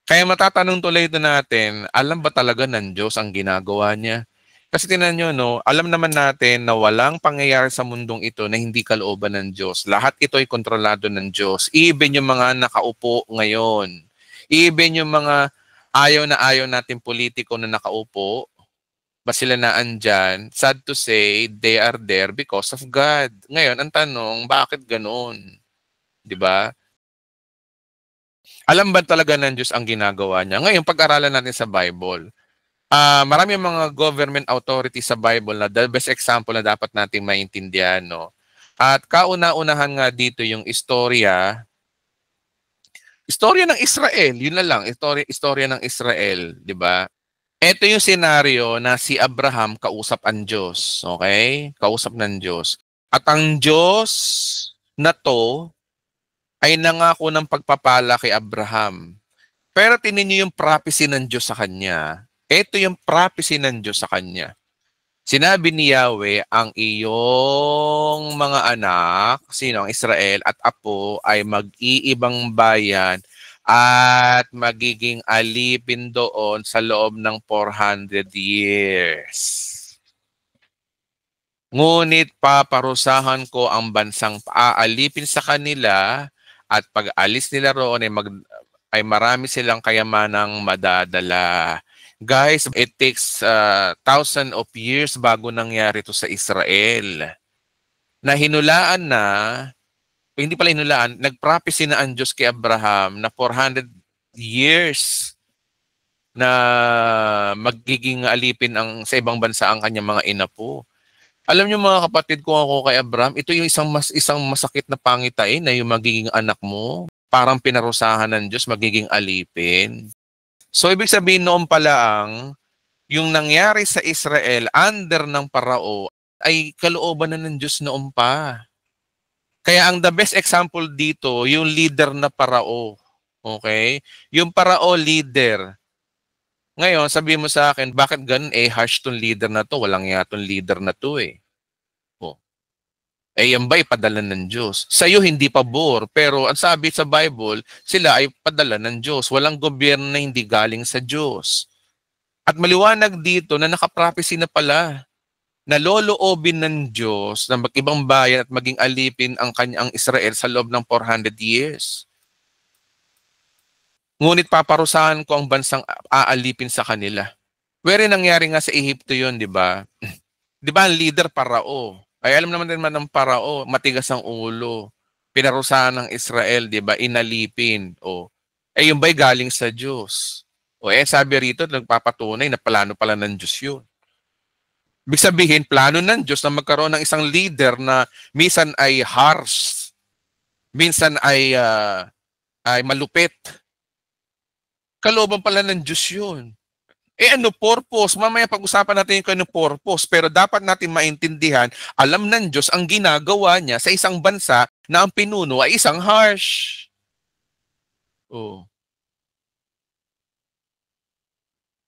Kaya matatanong tuloy ito natin, alam ba talaga ng Diyos ang ginagawa niya? Kasi tingnan nyo, alam naman natin na walang pangyayari sa mundong ito na hindi kalooban ng Diyos. Lahat ito ay kontrolado ng Diyos. Even yung mga nakaupo ngayon. Even yung mga ayaw natin politiko na nakaupo, ba sila na andyan, sad to say, they are there because of God. Ngayon, ang tanong, bakit ganun? 'Di ba? Alam ba talaga ng Diyos ang ginagawa niya? Ngayon, pag-aralan natin sa Bible. Marami mga government authorities sa Bible na the best example na dapat nating maintindihan, no? At kauna-unahan nga dito yung istorya ng Israel, yun na lang, istorya ng Israel, di ba? Ito yung senaryo na si Abraham kausap ang Diyos, okay? Kausap ng Diyos. At ang Diyos na to ay nangako ng pagpapala kay Abraham. Pero tingnan niyo yung prophecy ng Diyos sa kanya. Ito yung prophecy ng Diyos sa kanya. Sinabi ni Yahweh, ang iyong mga anak, sino ang Israel at apo, ay mag-iibang bayan at magiging alipin doon sa loob ng 400 years. Ngunit paparusahan ko ang bansang aalipin sa kanila at pag alis nila roon ay marami silang kayamanang madadala. Guys, it takes thousands of years bago nangyari ito sa Israel. Na hinulaan na, hindi pala hinulaan, nagprophecy na ang Diyos kay Abraham na 400 years na magiging alipin sa ibang bansa ang kanyang mga inapo. Alam niyo mga kapatid, kung ako kay Abraham, ito yung isang masakit na pangitain na yung magiging anak mo. Parang pinarusahan ng Diyos, magiging alipin. So, ibig sabihin noon pala yung nangyari sa Israel under ng Parao ay kalooban na ng Diyos noon pa. Kaya ang the best example dito, yung leader na Parao. Okay? Yung Parao leader. Ngayon, sabihin mo sa akin, bakit ganun? Harsh tong leader na to. Walang nga tong leader na to eh. Yan ba'y padala ng Diyos? Sa'yo hindi pabor, pero ang sabi sa Bible, sila ay padala ng Diyos. Walang gobyerno na hindi galing sa Diyos. At maliwanag dito na nakaprophecy na pala na loloobin ng Diyos na mag-ibang bayan at maging alipin ang kanyang Israel sa loob ng 400 years. Ngunit paparusahan ko ang bansang aalipin sa kanila. Where nangyari nga sa Ehipto yun, di ba? Di ba ang leader Parao? Ay alam naman din ng Parao, matigas ang ulo. Pinarusahan ng Israel, di ba? Inalipin. Yung ba'y galing sa Diyos? Sabi rito, nagpapatunay na plano pala ng Diyos yun. Ibig sabihin, plano ng Diyos na magkaroon ng isang leader na minsan ay harsh, minsan ay malupit. Kalooban pala ng Diyos yun. Ano purpose? Mamaya pag-usapan natin yung ano purpose. Pero dapat natin maintindihan, alam ng Diyos ang ginagawa niya sa isang bansa na ang pinuno ay isang harsh.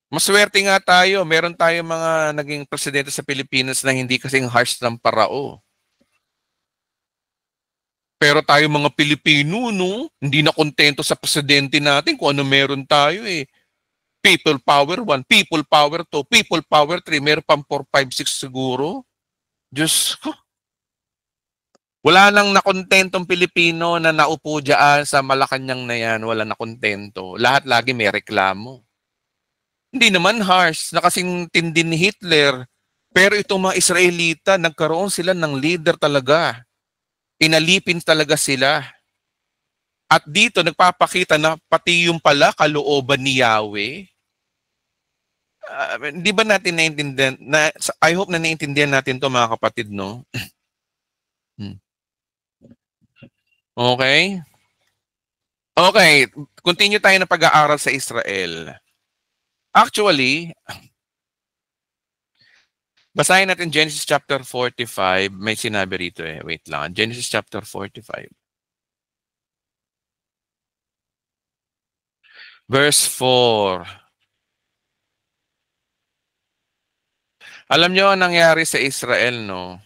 Maswerte nga tayo. Meron tayong mga naging presidente sa Pilipinas na hindi kasing harsh ng Parao. Pero tayo mga Pilipino, no? Hindi na kontento sa presidente natin kung ano meron tayo eh. People power 1, people power 2, people power 3, meron pang 4, 5, 6 siguro. Diyos ko. Wala nang nakontentong Pilipino na naupo dyan sa Malacanang na yan. Wala nakontento. Lahat lagi may reklamo. Hindi naman harsh, na kasing tindi ni Hitler. Pero itong mga Israelita, nagkaroon sila ng leader talaga. Inalipin talaga sila. At dito, nagpapakita na pati yung pala kalooban ni Yahweh. Di ba natin naiintindihan? I hope na naiintindihan natin to mga kapatid, no? Okay? Okay, continue tayo na pag-aaral sa Israel. Actually, basahin natin Genesis chapter 45. May sinabi rito eh. Wait lang. Genesis chapter 45. Verse 4. Alam nyo ang nangyari sa Israel, no?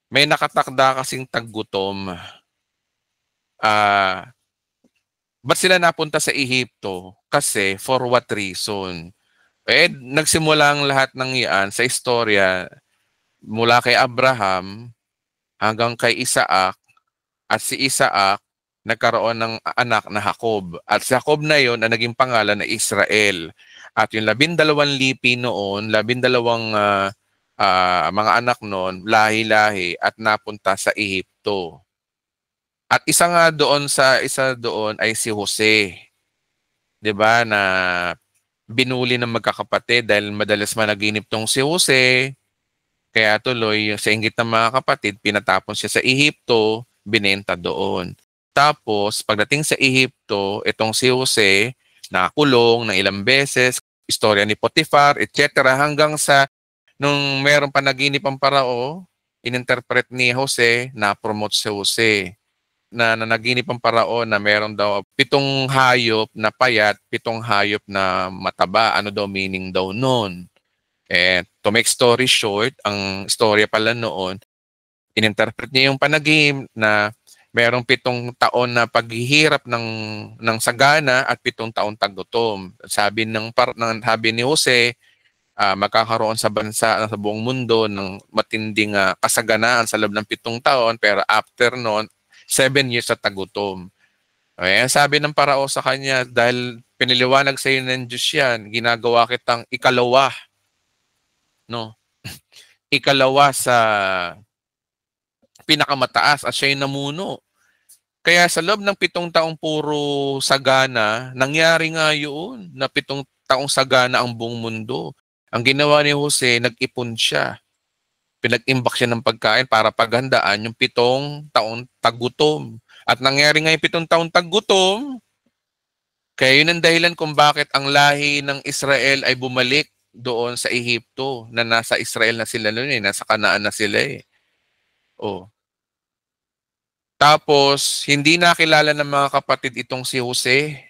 May nakatakda kasing taggutom. Ba't sila napunta sa Ehipto? Kasi for what reason? Nagsimula ang lahat ng iyan sa istorya mula kay Abraham hanggang kay Isaac, at si Isaac nagkaroon ng anak na Jacob. At si Jacob na yon ang naging pangalan na Israel. At yung 12 lipi noon, 12 mga anak noon, lahi-lahi at napunta sa Ehipto. At isa doon ay si Jose. 'Di ba na binuli ng magkakapatid dahil madalas managinip tong si Jose. Kaya tuloy sa inggit ng mga kapatid, pinatapon siya sa Ehipto, binenta doon. Tapos pagdating sa Ehipto, itong si Jose nakulong ng ilang beses, istorya ni Potifar, etc. hanggang sa nung merong panaginip ang parao, ininterpret ni Jose na promote si Jose na nanaginip ang parao na meron daw 7 hayop na payat, 7 hayop na mataba. Ano daw meaning daw noon? To make story short, ang storya pala noon, ininterpret niya yung panaginip na merong 7 taon na paghihirap ng sagana at 7 taon taggutom. Sabi ni Jose, magkakaroon sa bansa sa buong mundo ng matinding kasaganaan sa loob ng 7 taon, pero after noon 7 years sa tagutom. Ayan, sabi ng parao sa kanya, dahil piniliwanag sa iyo ng Diyos yan, ginagawa kitang ikalawa, no? Ikalawa sa pinakamataas at siya yung namuno. Kaya sa loob ng 7 taong puro sagana, nangyari nga yun na 7 taong sagana ang buong mundo. Ang ginawa ni Jose, nag-ipon siya. Pinag-imbak siya ng pagkain para paghandaan yung 7 taong taggutom. At nangyari nga yung 7 taong taggutom, kaya yun ang dahilan kung bakit ang lahi ng Israel ay bumalik doon sa Ehipto, na nasa Israel na sila noon nasa Kanaan na sila Oh. Tapos, hindi nakilala ng mga kapatid itong si Jose,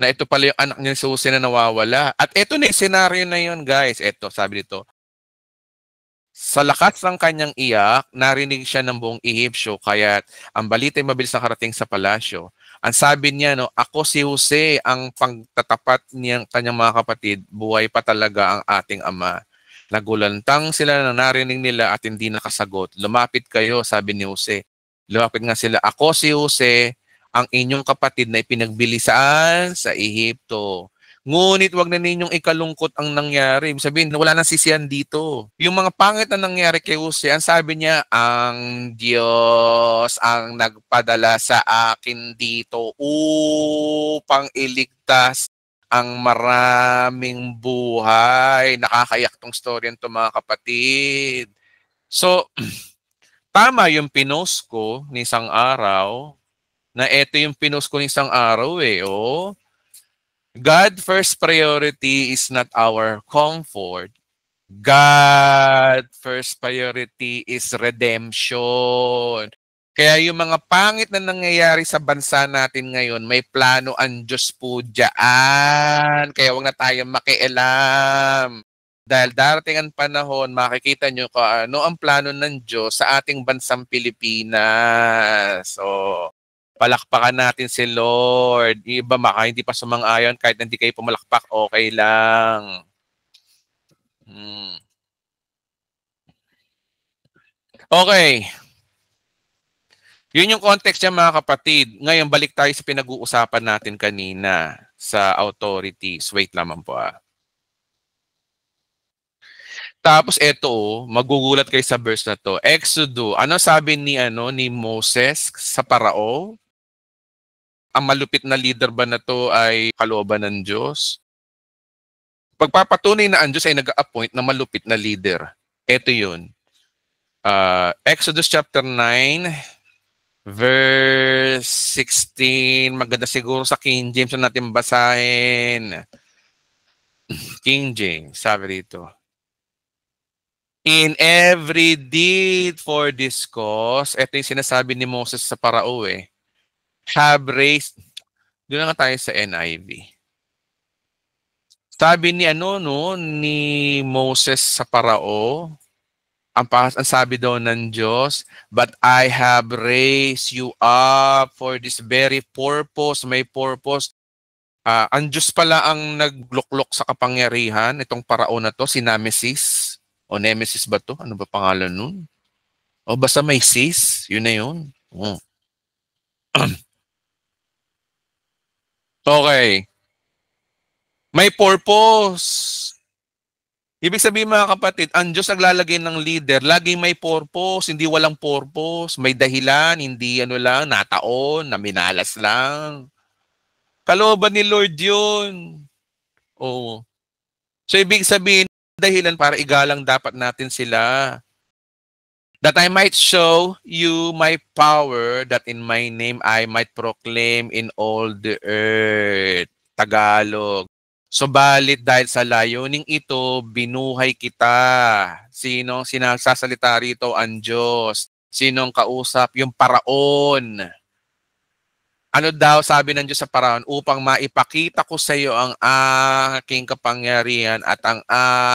na ito pala yung anak niya si Jose na nawawala. At ito na yung senaryo na yun, guys. Ito, sabi dito, sa lakas ng kanyang iyak, narinig siya ng buong Ehipsyo, kaya ang balita ay mabilis nakarating sa palasyo. Ang sabi niya, no, ako si Jose, ang pagtatapat niyang kanyang mga kapatid, buhay pa talaga ang ating ama. Nagulantang sila na narinig nila at hindi nakasagot. Lumapit kayo, sabi ni Jose. Lumapit nga sila, ako si Jose, ang inyong kapatid na ipinagbili saan? Sa Ehipto. Ngunit wag na ninyong ikalungkot ang nangyari. Ibig sabihin, wala nang sisiyan dito. Yung mga pangit na nangyari kay Jose, ang sabi niya, ang Diyos ang nagpadala sa akin dito upang iligtas ang maraming buhay. Nakakayak tong story nito, mga kapatid. So, tama yung pinost ko ni isang araw, na eto yung pinost ko ni isang araw oh. God first priority is not our comfort. God first priority is redemption. Kaya yung mga pangit na nangyayari sa bansa natin ngayon, may plano ang Diyos po dyan. Kaya wag na tayong makialam. Dahil darating ang panahon, makikita nyo kung ano ang plano ng Diyos sa ating bansang Pilipinas. So, palakpakan natin si Lord. Yung iba maka hindi pa sumang-ayon, kahit hindi kayo pumalakpak, okay lang. Okay. Yun yung context niya, mga kapatid. Ngayon, balik tayo sa pinag-uusapan natin kanina sa authorities. Wait naman po Tapos eto, magugulat kayo sa verse na to. Exodo, ano sabi ni Moses sa parao? Ang malupit na leader ba na to ay kalooban ng Diyos? Pagpapatunay na ang Diyos ay nag-appoint ng malupit na leader. Ito yun. Exodus chapter 9, verse 16. Maganda siguro sa King James na natin basahin. King James, sabi dito. In every deed for this cause, ito yung sinasabi ni Moses sa parao have raised, doon nga tayo sa NIV. Sabi ni Moses sa parao, ang sabi daw ng Diyos, but I have raised you up for this very purpose, may purpose. Ang Diyos pala ang nagluklok sa kapangyarihan, itong parao na to, si Nemesis. O Nemesis ba to? Ano ba pangalan nun? O basta may sis, yun na yun. Okay. May purpose. Ibig sabihin mga kapatid, ang Diyos naglalagay ng leader, laging may purpose, hindi walang purpose, may dahilan, hindi ano lang, nataon, naminalas lang. Kalooban ni Lord yun. Oo. So ibig sabihin, dahilan para igalang dapat natin sila. That I might show you my power, that in my name I might proclaim in all the earth. Tagalog. Subalit dahil sa layuning ito, binuhay kita. Sinong sinasasalita rito? Ang Diyos. Sinong kausap? Yung paraon. Ano daw sabi ng Diyos sa paraon? Upang maipakita ko sa iyo ang aking kapangyarihan at ang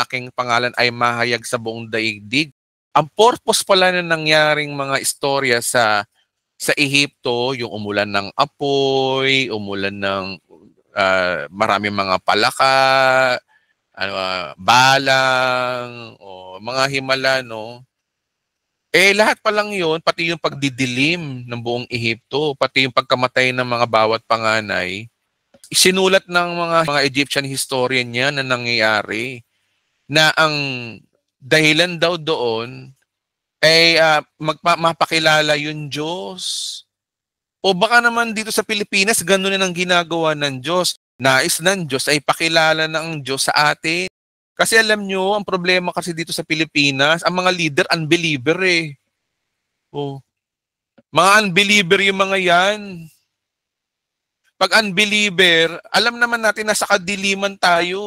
aking pangalan ay mahayag sa buong daigdig. Ang purpose pala na nangyaring mga istorya sa Ehipto, yung umulan ng apoy, umulan ng maraming mga palaka, balang, o mga himala, no? Lahat pa lang yun, pati yung pagdidilim ng buong Ehipto, pati yung pagkamatay ng mga bawat panganay, sinulat ng mga Egyptian historian niya na nangyayari na ang dahilan daw doon ay mapakilala yung Diyos. O baka naman dito sa Pilipinas, gano'n na ang ginagawa ng Diyos. Nais ng Diyos ay pakilala ng Diyos sa atin. Kasi alam nyo, ang problema kasi dito sa Pilipinas, ang mga leader, unbeliever eh. O, mga unbeliever yung mga yan. Pag unbeliever, alam naman natin na sa kadiliman tayo.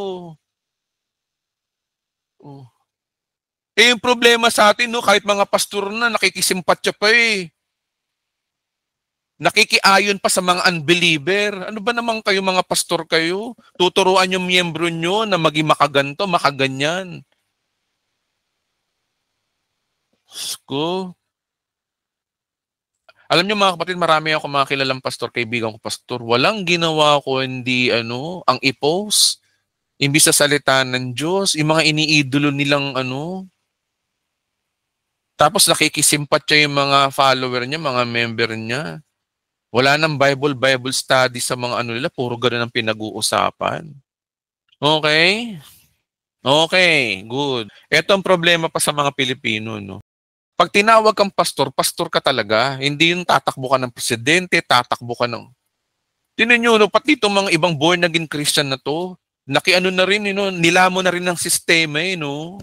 O. Yung problema sa atin, no, kahit mga pastor na, nakikisimpatya pa eh. Nakikiayon pa sa mga unbeliever. Ano ba naman kayo mga pastor kayo? Tuturuan yung miyembro nyo na maging makaganto, makaganyan. Sko. Alam nyo mga kapatid, marami ako mga kilalang pastor, kaibigan ko pastor. Walang ginawa ko hindi ang i-post. Imbis sa salita ng Diyos, yung mga iniidolo nilang Tapos nakikisimpatya yung mga follower niya, mga member niya. Wala nang Bible study sa mga nila, puro gano'n ang pinag-uusapan. Okay? Okay, good. Ito ang problema pa sa mga Pilipino, no? Pag tinawag kang pastor, pastor ka talaga. Hindi yung tatakbo ka ng presidente, tatakbo ka ng... Tinan nyo, no, pati itong mga ibang born-again Christian na to, nakiano na rin, nilamo na rin ng sistema, no?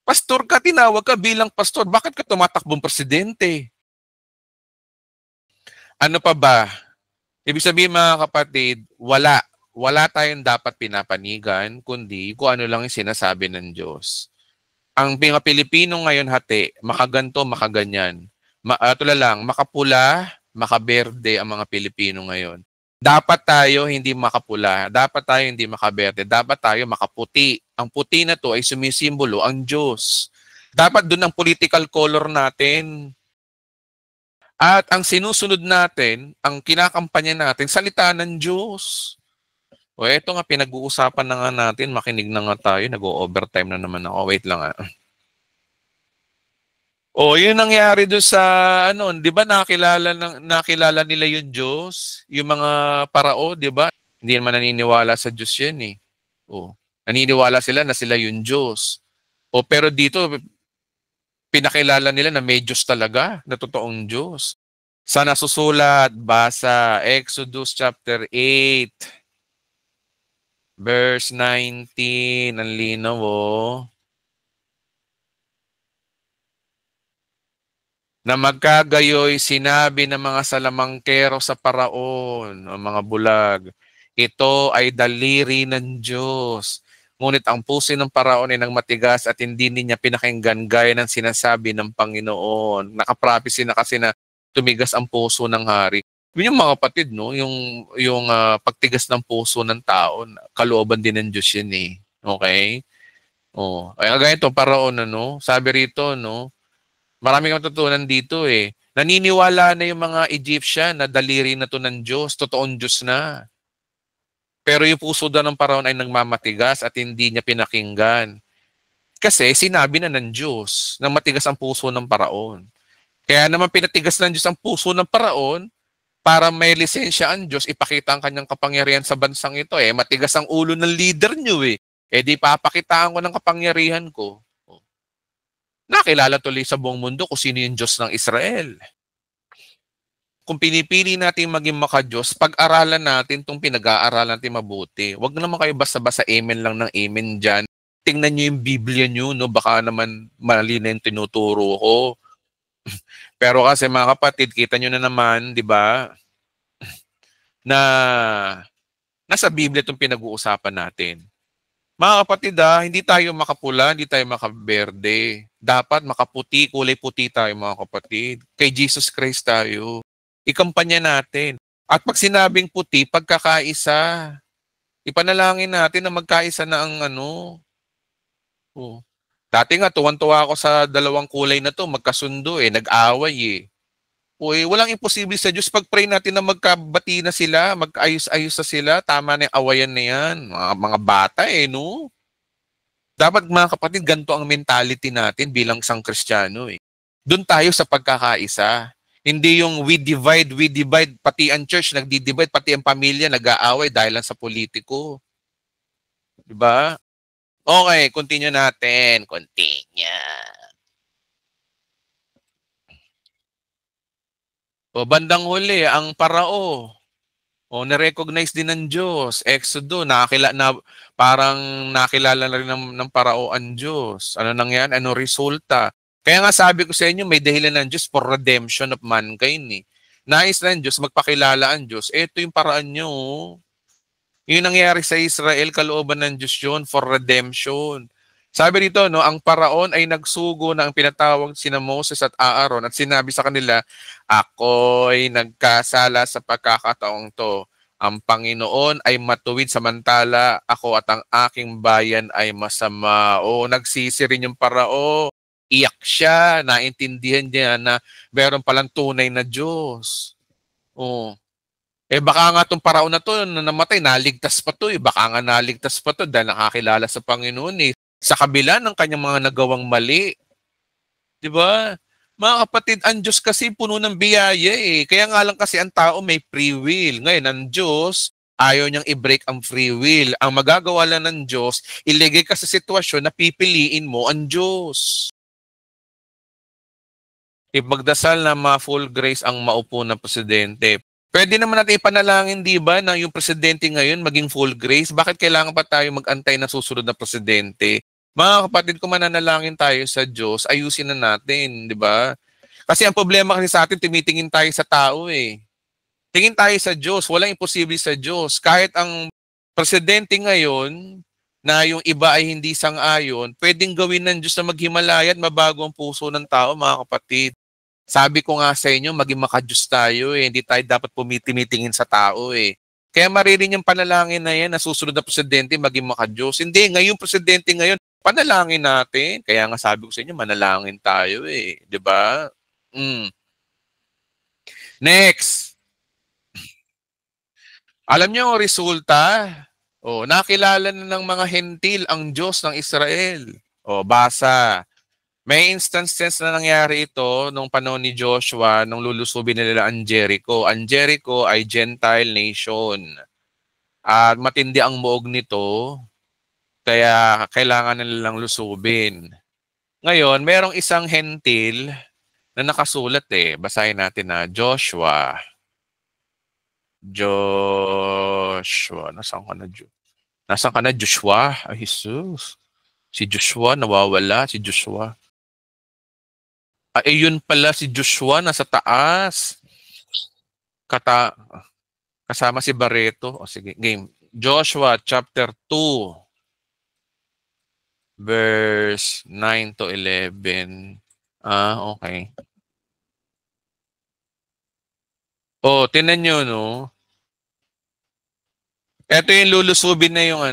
Pastor ka, tinawag ka bilang pastor, bakit ka tumatakbong presidente? Ano pa ba? Ibig sabihin mga kapatid, wala tayong dapat pinapanigan, kundi kung ano lang yung sinasabi ng Diyos. Ang mga Pilipino ngayon hati, makaganto, makaganyan. Makapula, makaberde ang mga Pilipino ngayon. Dapat tayo hindi makapula, dapat tayo hindi makaberde, dapat tayo makaputi. Ang puti na to ay sumisimbolo ang Diyos. Dapat doon ang political color natin. At ang sinusunod natin, ang kinakampanya natin, salita ng Diyos. O eto nga, pinag-uusapan na nga natin, makinig na nga tayo, nag-o-overtime na naman ako. Wait lang O, yun nangyari doon sa, di ba nakilala nila yung Diyos? Yung mga parao, di ba? Hindi naman naniniwala sa Diyos yan eh. O, naniniwala sila na sila yung Diyos. O, pero dito, pinakilala nila na may Diyos talaga, na totoong Diyos. Sa nasusulat, basa, Exodus chapter 8, verse 19, ang linaw na magkagayoy sinabi ng mga salamangkero sa paraon, o mga bulag, ito ay daliri ng Diyos. Ngunit ang puso ng paraon ay nang matigas at hindi niya pinakinggan gaya ng sinasabi ng Panginoon. Nakaprophesy na kasi na tumigas ang puso ng hari. Yun yung mga kapatid, no? Yung pagtigas ng puso ng tao, kalooban din ng Diyos yun eh. Okay? Ay ganito, paraon, sabi rito, marami kang matutunan dito eh. Naniniwala na yung mga Egyptian na daliri na to ng Diyos, totoong Diyos na. Pero yung puso daw ng paraon ay nagmamatigas at hindi niya pinakinggan. Kasi sinabi na ng Diyos na matigas ang puso ng paraon. Kaya naman pinatigas ng Diyos ang puso ng paraon para may lisensya ang Diyos, ipakita ang kanyang kapangyarihan sa bansang ito eh. Matigas ang ulo ng leader nyo eh. di papakitaan ko ng kapangyarihan ko. Nakilala tuloy sa buong mundo kung sino yung Diyos ng Israel. Kung pinipili natin maging maka-Diyos, pag-aralan natin itong pinag-aaralan natin mabuti. Huwag naman kayo basta-basta amen lang ng amen dyan. Tingnan nyo yung Biblia nyo, no? Baka naman mali na yung tinuturo ko. Pero kasi mga kapatid, kita nyo na naman, di ba, na nasa Biblia itong pinag-uusapan natin. Mga kapatid, hindi tayo makapula, hindi tayo makaberde. Dapat makaputi, kulay puti tayo mga kapatid. Kay Jesus Christ tayo. Ikampanya natin. At pag sinabing puti, pagkakaisa. Ipanalangin natin na magkaisa na ang Oh. Dati nga, tuwan-tuwa ako sa dalawang kulay na to, magkasundo nag-away walang imposible sa Diyos. Pag-pray natin na magkabati na sila, magkaayos-ayos na sila, tama na yung awayan na yan. Mga bata no? Dapat mga kapatid, ganito ang mentality natin bilang isang Kristiyano Doon tayo sa pagkakaisa. Hindi yung we divide, pati ang church nagdi-divide, pati ang pamilya nag-aaway dahil lang sa politiko. Diba? Okay, continue natin. Bandang huli, ang parao. Na-recognize din ng Diyos. Exodo, parang nakilala na rin ng parao ang Diyos. Ano nangyari? Ano resulta? Kaya nga sabi ko sa inyo, may dahilan ng Diyos for redemption of mankind Nais na ng Diyos, magpakilala ang Diyos. Ito yung paraan nyo. Yung nangyari sa Israel, kalooban ng Diyos yun for redemption. Sabi dito, ang paraon ay nagsugo na ang pinatawag sina Moses at Aaron at sinabi sa kanila, ako'y nagkasala sa pagkakataong to. Ang Panginoon ay matuwid samantala ako at ang aking bayan ay masama. Nagsisi rin yung parao. Iyak siya, naintindihan niya na meron palang tunay na Diyos. Baka nga itong paraon na to na namatay, naligtas pa to Baka nga naligtas pa to dahil nakakilala sa Panginoon sa kabila ng kanyang mga nagawang mali. Diba? Mga kapatid, ang Diyos kasi puno ng biyaya Kaya nga lang kasi ang tao may free will. Ngayon, ang Diyos, ayaw niyang i-break ang free will. Ang magagawa lang ng Diyos, iligay ka sa sitwasyon na pipiliin mo ang Diyos. Ipagdasal na ma-full grace ang maupo na presidente. Pwede naman natin ipanalangin, di ba, na yung presidente ngayon maging full grace? Bakit kailangan pa tayo mag-antay na susunod na presidente? Mga kapatid, kung mananalangin tayo sa Diyos, ayusin na natin, di ba? Kasi ang problema kasi sa atin, tumitingin tayo sa tao Tingin tayo sa Diyos, walang imposible sa Diyos. Kahit ang presidente ngayon, na yung iba ay hindi sang-ayon, pwedeng gawin ng Diyos na maghimalaya at mabago ang puso ng tao, mga kapatid. Sabi ko nga sa inyo, maging maka-Diyos tayo Hindi tayo dapat tinitingin sa tao Kaya maririnig yung panalangin na yan, na susunod na presidente, maging maka-Diyos. Hindi, ngayong presidente ngayon, panalangin natin. Kaya nga sabi ko sa inyo, manalangin tayo Di ba? Next. Alam niyo ang resulta? Nakilala na ng mga hentil ang Diyos ng Israel. Basa. May instances na nangyari ito nung panahon ni Joshua nung lulusubin nila ang Jericho. Ang Jericho ay Gentile nation. At matindi ang muog nito, kaya kailangan nilang lusubin. Ngayon, merong isang hentil na nakasulat Basahin natin na Joshua. Nasaan ka na, Joshua? Ay, Jesus. Si Joshua, nawawala. Si Joshua. Yun pala si Joshua, nasa taas. Kasama si Barreto. Sige, game. Joshua chapter 2. Verse 9 to 11. Okay. Tingnan nyo, no? Ito yung lulusubin na yung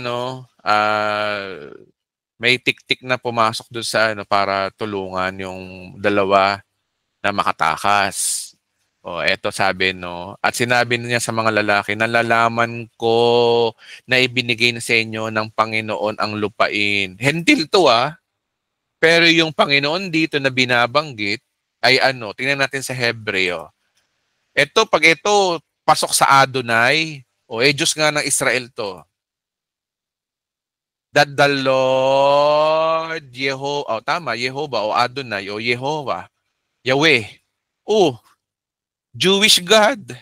may tik-tik na pumasok doon sa para tulungan yung dalawa na makatakas. Eto sabi at sinabi niya sa mga lalaki, nalalaman ko na ibinigay na sa inyo ng Panginoon ang lupain. Hentil to pero yung Panginoon dito na binabanggit ay tingnan natin sa Hebreo. Pag ito pasok sa Adonai, Diyos nga ng Israel to. that the Lord Yehovah, tama, Yehovah o Adonai o Yehovah, Yahweh. Jewish God.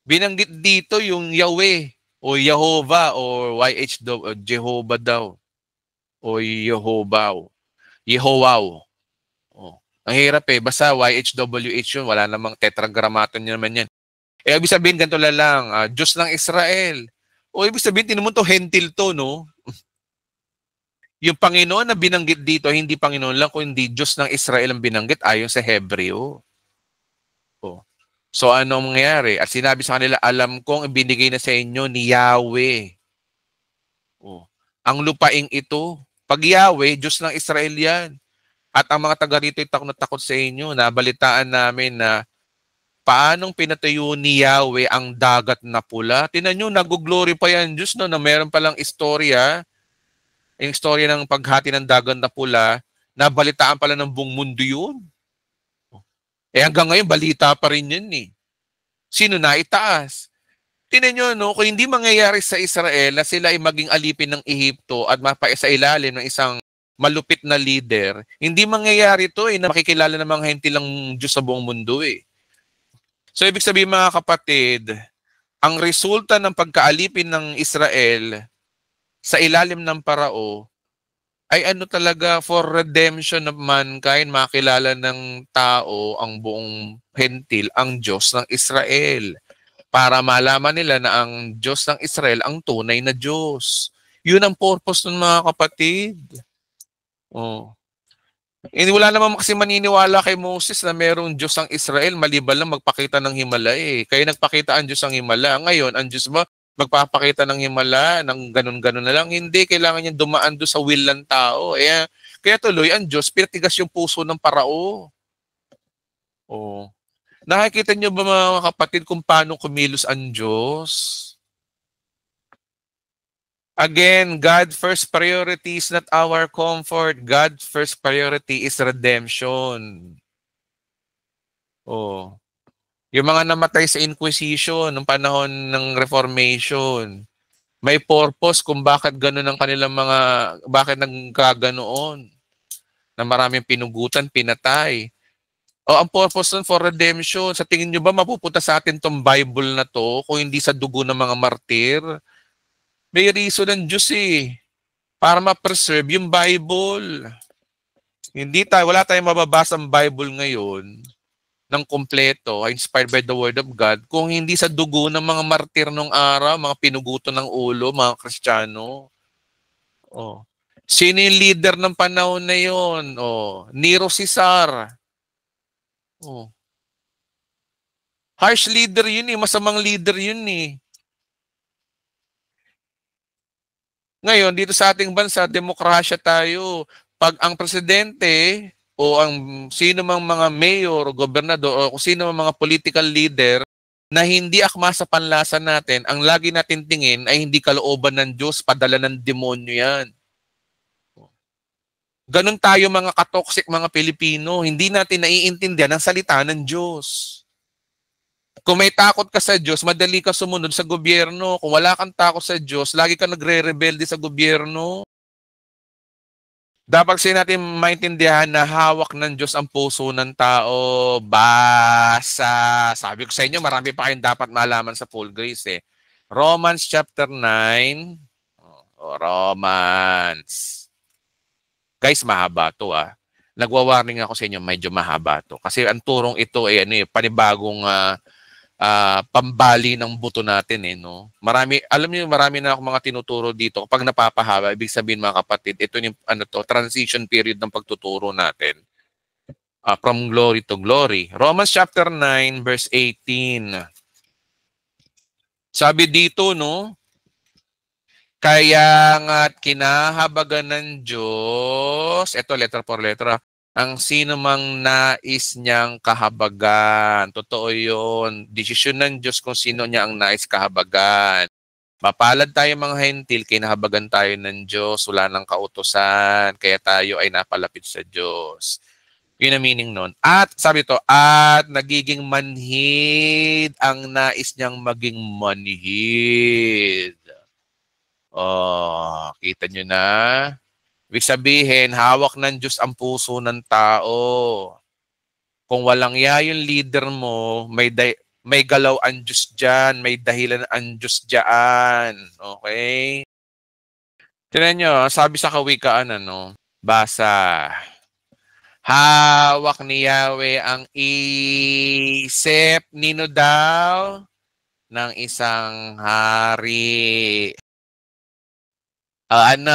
Binanggit dito yung Yahweh o Yehovah o YHW, Jehovah daw o Yehovah. Yehovah. Ang hirap basta YHWH yun, wala namang tetragrammaton yun naman yan. Ibig sabihin, ganito lang, Diyos ng Israel. Ibig sabihin, tinumon to, hentil to, no? Yung Panginoon na binanggit dito, hindi Panginoon lang, kundi Diyos ng Israel ang binanggit ayon sa Hebreo. So, anong mangyayari? At sinabi sa kanila, alam kong ibinigay na sa inyo ni Yahweh. Ang lupaing ito, pag Yahweh, Diyos ng Israel yan. At ang mga taga rito ay takot na takot sa inyo. Nabalitaan namin na paanong pinatayo ni Yahweh ang dagat na pula. Tingnan nyo, nag-glory pa yan Diyos, no, na meron palang istorya. Yung istorya ng paghati ng dagat na pula, nabalitaan pala ng buong mundo yun. Hanggang ngayon, balita pa rin yun eh. Sino na itaas? Tingnan nyo, no, kung hindi mangyayari sa Israel na sila ay maging alipin ng Ehipto at mapaisa ilalim ng isang malupit na leader, hindi mangyayari ito na makikilala ng mga hentilang Diyos sa buong mundo eh. So, ibig sabihin mga kapatid, ang resulta ng pagkaalipin ng Israel sa ilalim ng Parao ay talaga for redemption of mankind, makilala ng tao, ang buong hentil, ang Diyos ng Israel. Para malaman nila na ang Diyos ng Israel ang tunay na Diyos. Yun ang purpose ng mga kapatid. Wala naman kasi maniniwala kay Moses na merong Diyos ang Israel, maliban lang magpakita ng himala eh. Kaya nagpakita ang Diyos ang himala. Ngayon, ang Diyos ba magpapakita ng himala, ng ganun-ganun na lang? Hindi, kailangan niya dumaan doon sa will ng tao. Kaya tuloy, ang Diyos, pinatigas yung puso ng Parao. Nakikita niyo ba mga kapatid kung paano kumilos ang Diyos? Again, God's first priority is not our comfort. God's first priority is redemption. Yung mga namatay sa Inquisition nung panahon ng Reformation, may purpose kung bakit ganun ang kanilang bakit nagkaganoon. Na maraming pinugutan, pinatay. Ang purpose nun for redemption. Sa tingin nyo ba mapupunta sa atin tong Bible na to kung hindi sa dugo ng mga martir? May reason ng Diyos para ma-preserve yung Bible. Wala tayong mababasang Bible ngayon ng kompleto, inspired by the Word of God, kung hindi sa dugo ng mga martir nung araw, mga pinuguto ng ulo, mga Kristiyano. Sino yung leader ng panahon na yun? Nero Caesar. Harsh leader yun masamang leader yun Ngayon, dito sa ating bansa, demokrasya tayo. Pag ang presidente o ang sino mang mga mayor o gobernador o kung sino mang mga political leader na hindi akma sa panlasa natin, ang lagi natin tingin ay hindi kalooban ng Diyos, padala ng demonyo yan. Ganun tayo mga katoksik mga Pilipino, hindi natin naiintindihan ang salita ng Diyos. Kung may takot ka sa Diyos, madali ka sumunod sa gobyerno. Kung wala kang takot sa Diyos, lagi ka nagre-rebelde sa gobyerno. Dapat kasi natin maintindihan na hawak ng Diyos ang puso ng tao. Basa. Sabi ko sa inyo, marami pa kayong dapat malaman sa full grace Romans chapter 9. Romans. Guys, mahaba to Nagwa-warning ako sa inyo, medyo mahaba to. Kasi ang turong ito ay panibagong pambali ng buto natin alam niyo marami na ako mga tinuturo dito. Kapag napapahaba, ibig sabihin mga kapatid, ito yung transition period ng pagtuturo natin. From glory to glory. Romans chapter 9 verse 18. Sabi dito kaya nga't kinahabagan ng Diyos, ito letra por letra, ang sino mang nais niyang kahabagan. Totoo yun. Desisyon ng Diyos kung sino niya ang nais kahabagan. Mapalad tayo mga hentil, kinahabagan tayo ng Diyos, wala nang kautusan, kaya tayo ay napalapit sa Diyos. Yun ang meaning nun. At sabi to, at nagiging manhid ang nais niyang maging manhid. Oh, kita nyo na? Ibig sabihin, hawak ng Diyos ang puso ng tao. Kung walang yung leader mo, may galaw ang Diyos dyan, may dahilan ang Diyos dyan. Okay? Tignan nyo, sabi sa kawikaan, basa. Hawak ni Yahweh ang isip, nino daw? Ng isang hari. Ano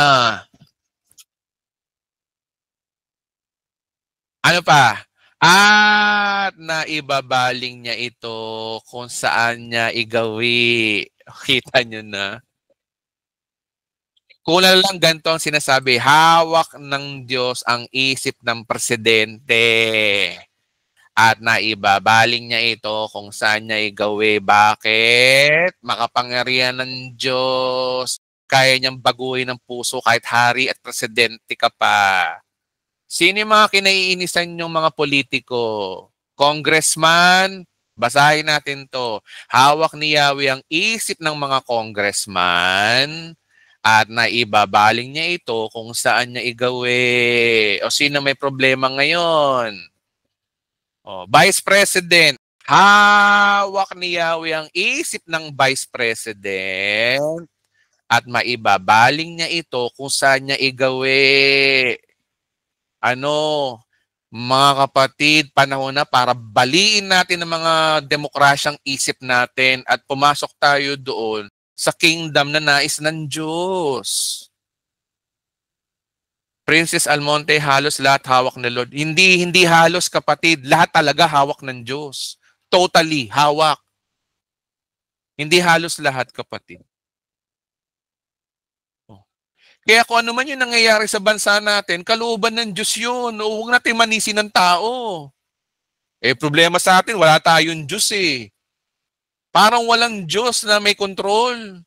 pa? At naibabaling niya ito kung saan niya igawi. Kita niyo na. Kulang lang ganito ang sinasabi, hawak ng Diyos ang isip ng presidente. At naibabaling niya ito kung saan niya igawi. Bakit? Makapangyarihan ng Diyos. Kaya niyang baguhin ng puso kahit hari at presidente ka pa. Sino yung mga kinaiinisan yung mga politiko? Congressman, basahin natin to. Hawak ni Yahweh ang isip ng mga congressman at naibabaling niya ito kung saan niya igawi. O sino may problema ngayon? O, Vice President. Hawak ni Yahweh ang isip ng Vice President at maibabaling niya ito kung saan niya igawi. Mga kapatid, panahon na para baliin natin ang mga demokrasyang isip natin at pumasok tayo doon sa kingdom na nais ng Diyos. Princess Almonte, halos lahat hawak ng Lord. Hindi halos kapatid, lahat talaga hawak ng Diyos. Totally hawak. Hindi halos lahat kapatid. Kaya kung ano man yung nangyayari sa bansa natin, kalooban ng Diyos yun. Huwag natin manisin ng tao. Problema sa atin, wala tayong Diyos eh. Parang walang Diyos na may control.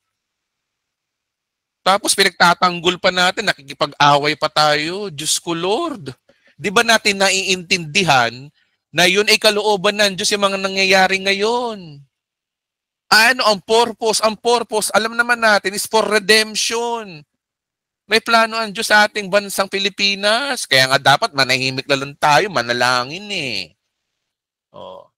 Tapos pinagtatanggol pa natin, nakikipag-away pa tayo. Diyos ko Lord. Di ba natin naiintindihan na yun ay kalooban ng Diyos yung mga nangyayari ngayon? Ano ang purpose? Ang purpose, alam naman natin, is for redemption. May plano ang Diyos sa ating bansang Pilipinas. Kaya nga dapat manahimik na lang tayo, manalangin eh. Oh.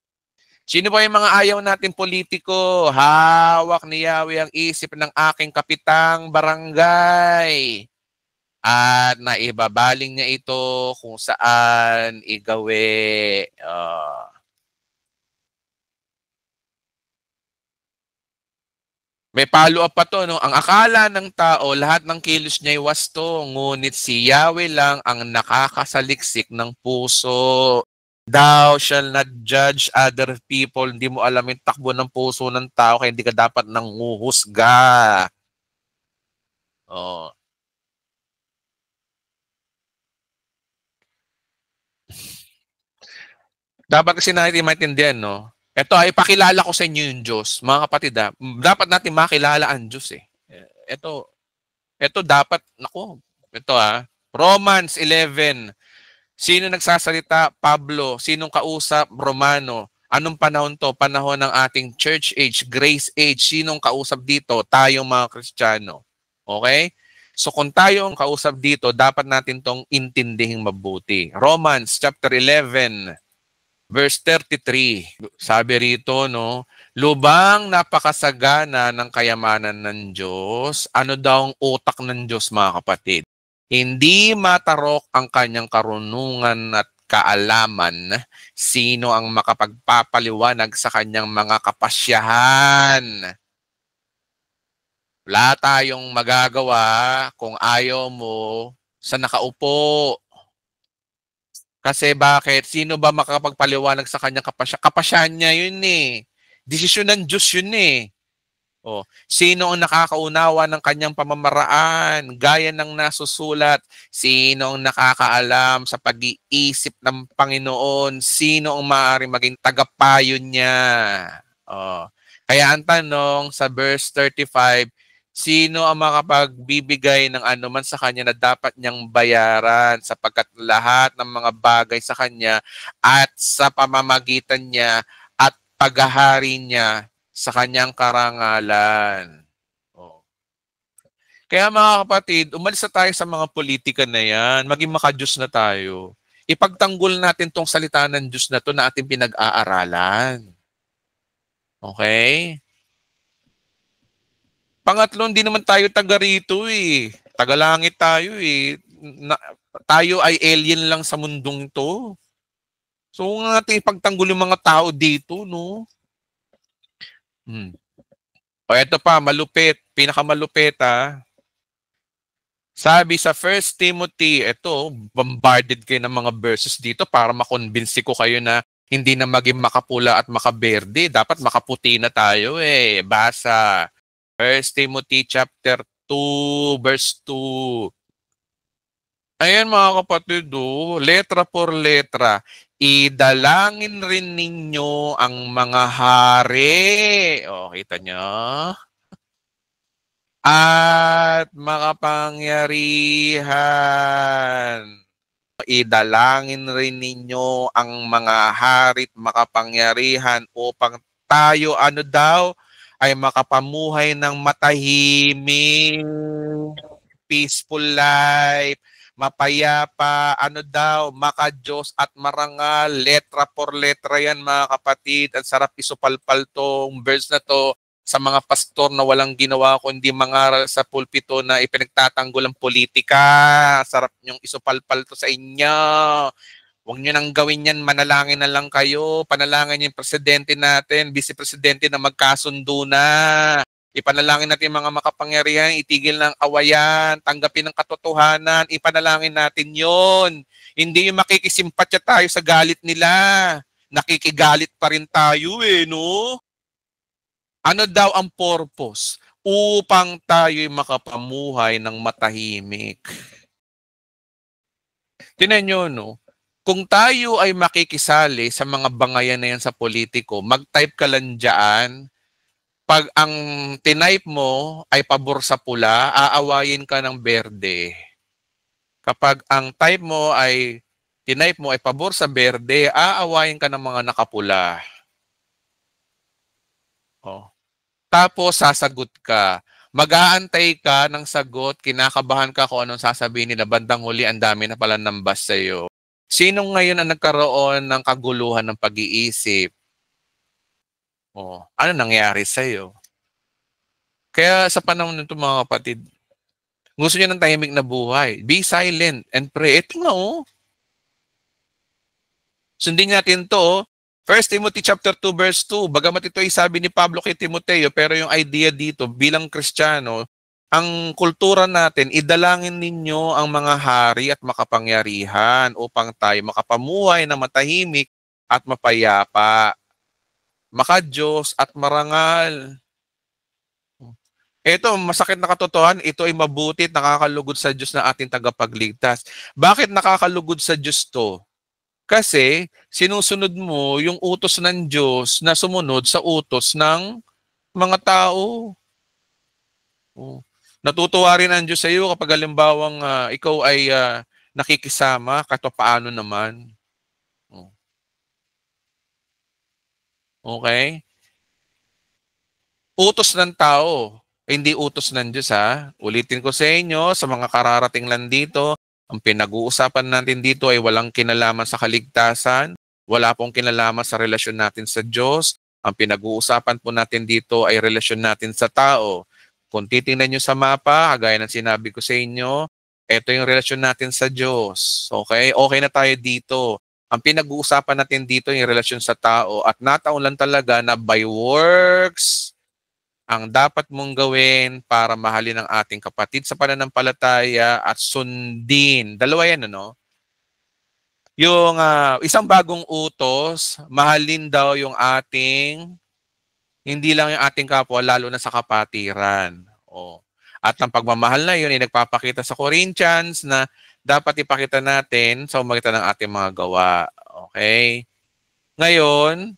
Sino ba yung mga ayaw nating politiko? Hawak ni Yahweh ang isip ng aking kapitang barangay. At naibabaling niya ito kung saan igawi. May follow-up pa to, no? Ang akala ng tao, lahat ng kilos niya ay wasto, ngunit si Yahweh lang ang nakakasaliksik ng puso. Thou shall not judge other people. Hindi mo alam yung takbo ng puso ng tao, kaya hindi ka dapat nanguhusga. Oh. Dapat kasi natin maintindihan, no? Ito ay pakilala ko sa inyo yung Diyos. Mga kapatid, dapat natin makilala ang Diyos eh. Ito dapat, ito Romans 11. Sino nagsasalita? Pablo. Sinong kausap? Romano. Anong panahon to? Panahon ng ating church age, grace age. Sinong kausap dito? Tayong mga Kristiyano. Okay? So kung tayo ang kausap dito, dapat natin tong intindihing mabuti. Romans chapter 11. Verse 33, sabi rito, no, lubang napakasagana ng kayamanan ng Diyos. Ano daw ang utak ng Diyos, mga kapatid? Hindi matarok ang kanyang karunungan at kaalaman. Sino ang makapagpapaliwanag sa kanyang mga kapasyahan? Wala tayong magagawa kung ayaw mo sa nakaupo. Kasi bakit? Sino ba makapagpaliwanag sa kanyang kapasyahan? Kapasyahan niya yun eh. Desisyon ng Diyos yun eh. Sino ang nakakaunawa ng kanyang pamamaraan? Gaya ng nasusulat, sino ang nakakaalam sa pag-iisip ng Panginoon? Sino ang maaari maging tagapayo niya? Kaya ang tanong sa verse 35, sino ang makapagbibigay ng anuman sa kanya na dapat niyang bayaran sapagkat lahat ng mga bagay sa kanya at sa pamamagitan niya at paghahari niya sa kanyang karangalan. Kaya mga kapatid, umalis na tayo sa mga politika na yan. Maging maka-Diyos na tayo. Ipagtanggol natin tong salita ng Diyos na to na ating pinag-aaralan. Okay? Pangatlo, hindi naman tayo taga rito eh. Taga-langit tayo eh. Tayo ay alien lang sa mundong to. So, nga natin ipagtanggol yung mga tao dito, no? O, eto pa, malupit. Pinakamalupit, ha? Sabi sa 1 Timothy, eto, bombarded kayo ng mga verses dito para makonvince ko kayo na hindi na maging makapula at makaberde. Dapat makaputi na tayo eh. Basa. 1 Timothy chapter 2, verse 2. Ayan mga kapatid, letra por letra. Idalangin rin ninyo ang mga hari. O, kita nyo? At makapangyarihan. Idalangin rin ninyo ang mga harit makapangyarihan upang tayo ay makapamuhay ng matahimik, peaceful life, mapayapa, maka-Diyos at marangal. Letra por letra yan mga kapatid. Ang sarap isupalpal tong verse na to sa mga pastor na walang ginawa kundi mangaral sa pulpito na ipinagtatanggol ang politika. Sarap niyong isupalpal to sa inyo. Huwag niyo nang gawin yan, manalangin na lang kayo. Panalangin yung presidente natin, vice-presidente na magkasundo na. Ipanalangin natin mga makapangyarihan, itigil ng awayan, tanggapin ng katotohanan, ipanalangin natin yon. Hindi yung makikisimpatya tayo sa galit nila. Nakikigalit pa rin tayo eh, no? Ano daw ang purpose? Upang tayo'y makapamuhay ng matahimik. Tingnan nyo, no? Kung tayo ay makikisali sa mga bangayan na yan sa politiko, mag-type ka lang dyan. Pag ang tinype mo ay pabor sa pula, aawayin ka ng berde. Kapag ang tinype mo ay pabor sa berde, aawayin ka ng mga nakapula. Oh. Tapos sasagot ka. Mag-aantay ka ng sagot, kinakabahan ka kung anong sasabihin nila, bandang huli ang dami na pala nambas sa'yo. Sino ngayon ang nagkaroon ng kaguluhan ng pag-iisip? Oh, ano nangyari sa'yo? Kaya sa panahon nito mga kapatid, gusto niyo ng tahimik na buhay. Be silent and pray. Ito nga Sundin natin to 1 Timothy chapter 2 verse 2. Bagamat ito ay sabi ni Pablo kay Timoteo, pero yung idea dito bilang Kristiyano, ang kultura natin, idalangin ninyo ang mga hari at makapangyarihan upang tayo makapamuhay na matahimik at mapayapa, maka-Diyos at marangal. Ito, masakit na katotohanan, ito ay mabuti at nakakalugod sa Diyos na ating tagapagligtas. Bakit nakakalugod sa Diyos to? Kasi sinusunod mo yung utos ng Diyos na sumunod sa utos ng mga tao. Natutuwa rin ang Diyos sa iyo kapag halimbawang ikaw ay nakikisama, kahit paano naman. Okay? Utos ng tao, hindi utos ng Diyos ha. Ulitin ko sa inyo, sa mga kararating lang dito, ang pinag-uusapan natin dito ay walang kinalaman sa kaligtasan, wala pong kinalaman sa relasyon natin sa Diyos. Ang pinag-uusapan po natin dito ay relasyon natin sa tao. Kung titingnan nyo sa mapa, kagaya ng sinabi ko sa inyo, ito yung relasyon natin sa Diyos. Okay? Okay na tayo dito. Ang pinag-uusapan natin dito yung relasyon sa tao at nataon lang talaga na by works, ang dapat mong gawin para mahalin ang ating kapatid sa pananampalataya at sundin. Dalawa yan, ano? Yung isang bagong utos, mahalin daw yung hindi lang yung ating kapwa, lalo na sa kapatiran. Oh. At ang pagmamahal na yun ay nagpapakita sa Corinthians na dapat ipakita natin sa umagitan ng ating mga gawa. Okay? Ngayon,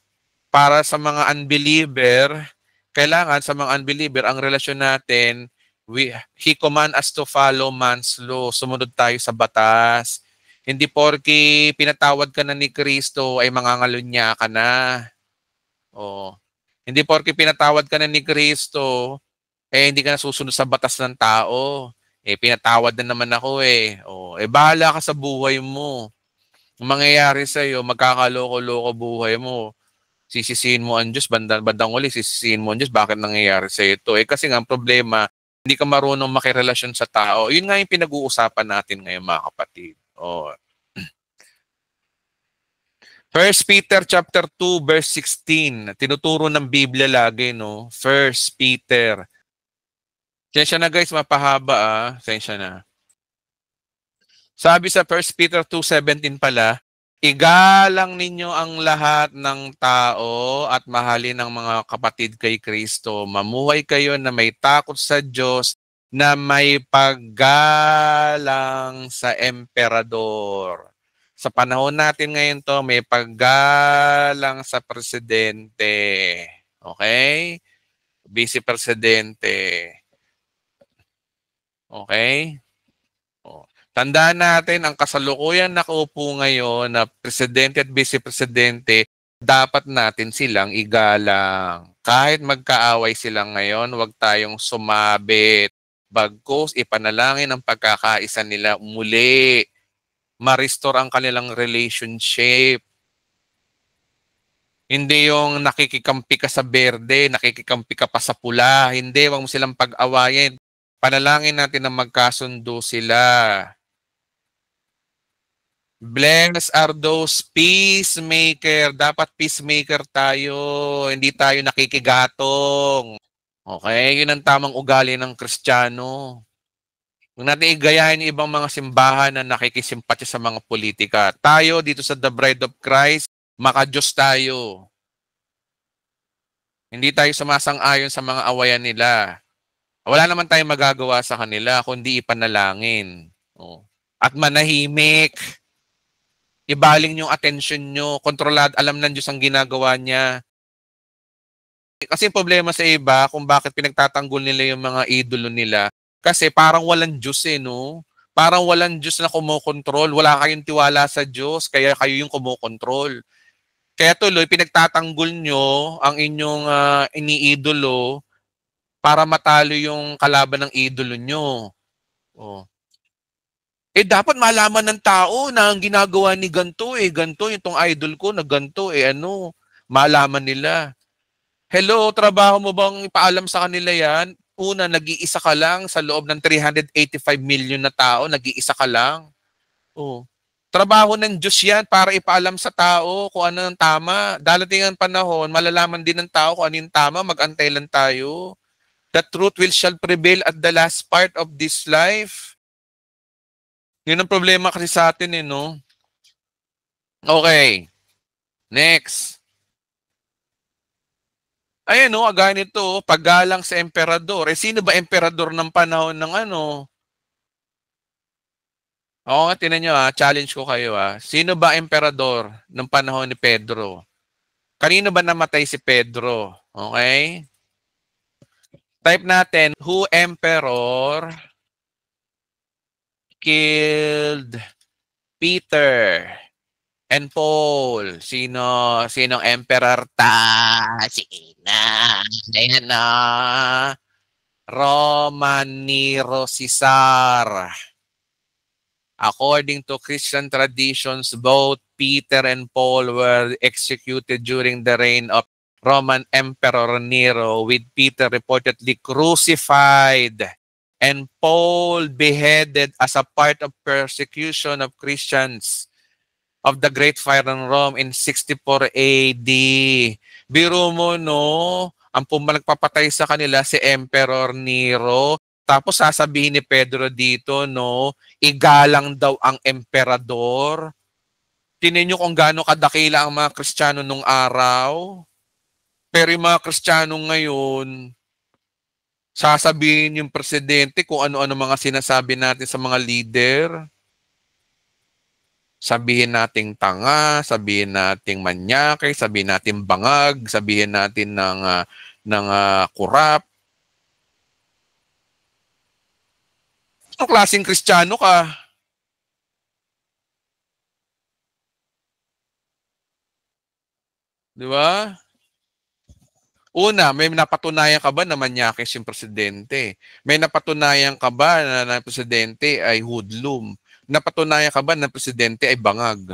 para sa mga unbeliever, kailangan sa mga unbeliever, ang relasyon natin, He command us to follow man's law. Sumunod tayo sa batas. Hindi porke pinatawad ka na ni Kristo ay mangangalunya ka na. Oh. Hindi porke pinatawad ka na ni Kristo Hindi ka nasusunod sa batas ng tao. Pinatawad na naman ako eh. Bahala ka sa buhay mo. Ang mangyayari sa'yo, magkakaloko-loko buhay mo. Sisisihin mo ang Diyos, bandang uli, sisisihin mo ang Diyos, bakit nangyayari sa'yo ito? Kasi nga, ang problema, hindi ka marunong makirelasyon sa tao. Yun nga yung pinag-uusapan natin ngayon, mga kapatid. 1 Peter chapter 2 verse 16. Tinuturo ng Biblia lagi, no? 1 Peter. Sensya na guys, mapahaba Sensya na. Sabi sa 1 Peter 2:17 pala, igalang ninyo ang lahat ng tao at mahalin ang mga kapatid kay Kristo. Mamuhay kayo na may takot sa Diyos, na may paggalang sa emperador. Sa panahon natin ngayon to, may paggalang sa presidente. Okay? Vice Presidente. Okay? Tandaan natin, ang kasalukuyan nakaupo ngayon na presidente at vice-presidente, dapat natin silang igalang. Kahit magkaaway sila ngayon, huwag tayong sumabit. Bagkus, ipanalangin ang pagkakaisa nila muli. Ma-restore ang kanilang relationship. Hindi yung nakikikampi ka sa berde, nakikikampi ka pa sa pula. Hindi, huwag mo silang pag-awayin. Panalangin natin na magkasundo sila. Blessed are those peacemaker. Dapat peacemaker tayo. Hindi tayo nakikigatong. Okay? Yun ang tamang ugali ng Kristiyano. Huwag natin igayahin yung ibang mga simbahan na nakikisimpatya sa mga politika. Tayo dito sa The Bride of Christ, maka-Diyos tayo. Hindi tayo sumasang-ayon sa mga awayan nila. Wala naman tayong magagawa sa kanila kundi ipanalangin. At manahimik. Ibaling yung attention nyo. Kontrolado, alam ng Diyos ang ginagawa niya. Kasi problema sa iba kung bakit pinagtatanggol nila yung mga idolo nila. Kasi parang walang Diyos no? Parang walang Diyos na kumokontrol. Wala kayong tiwala sa Diyos, kaya kayo yung kumokontrol. Kaya tuloy, pinagtatanggol nyo ang inyong iniidolo para matalo yung kalaban ng idolo nyo. Dapat malaman ng tao na ang ginagawa ni ganito ganito, itong idol ko na ganito, malaman nila. Hello, trabaho mo bang ipaalam sa kanila yan? Una, nag-iisa ka lang sa loob ng 385 million na tao, nag-iisa ka lang. Trabaho ng Diyos yan para ipaalam sa tao kung ano ang tama. Darating ang panahon, malalaman din ng tao kung ano yung tama, mag-antay lang tayo. The truth shall prevail at the last part of this life. Yun ang problema kasi sa atin no? Okay. Next. Ayan agaya nito, paggalang sa emperador. Sino ba emperador ng panahon ng Oo nga, tinan nyo challenge ko kayo Sino ba emperador ng panahon ni Pedro? Kanino ba namatay si Pedro? Okay? Type natin, who emperor killed Peter and Paul? Sinong emperor Sina? Ayan Roman Nero Caesar. According to Christian traditions, both Peter and Paul were executed during the reign of Roman Emperor Nero, with Peter reportedly crucified and Paul beheaded as a part of persecution of Christians of the Great Fire in Rome in 64 AD. Biro mo, ang nagpapatay sa kanila si Emperor Nero. Tapos sasabihin ni Pedro dito, igalang daw ang emperador. Tingnan nyo kung gaano kadakila ang mga Kristiyano nung araw. Pero yung mga Kristiyano ngayon, sasabihin yung presidente kung ano-ano mga sinasabi natin sa mga leader. Sabihin nating tanga, sabihin nating manyake, sabihin nating bangag, sabihin natin ng kurap. Anong klaseng Kristiyano ka? Di ba? Una, may napatunayan ka ba na manyakis yung presidente? May napatunayan ka ba na presidente ay hoodlum? Napatunayan ka ba na presidente ay bangag?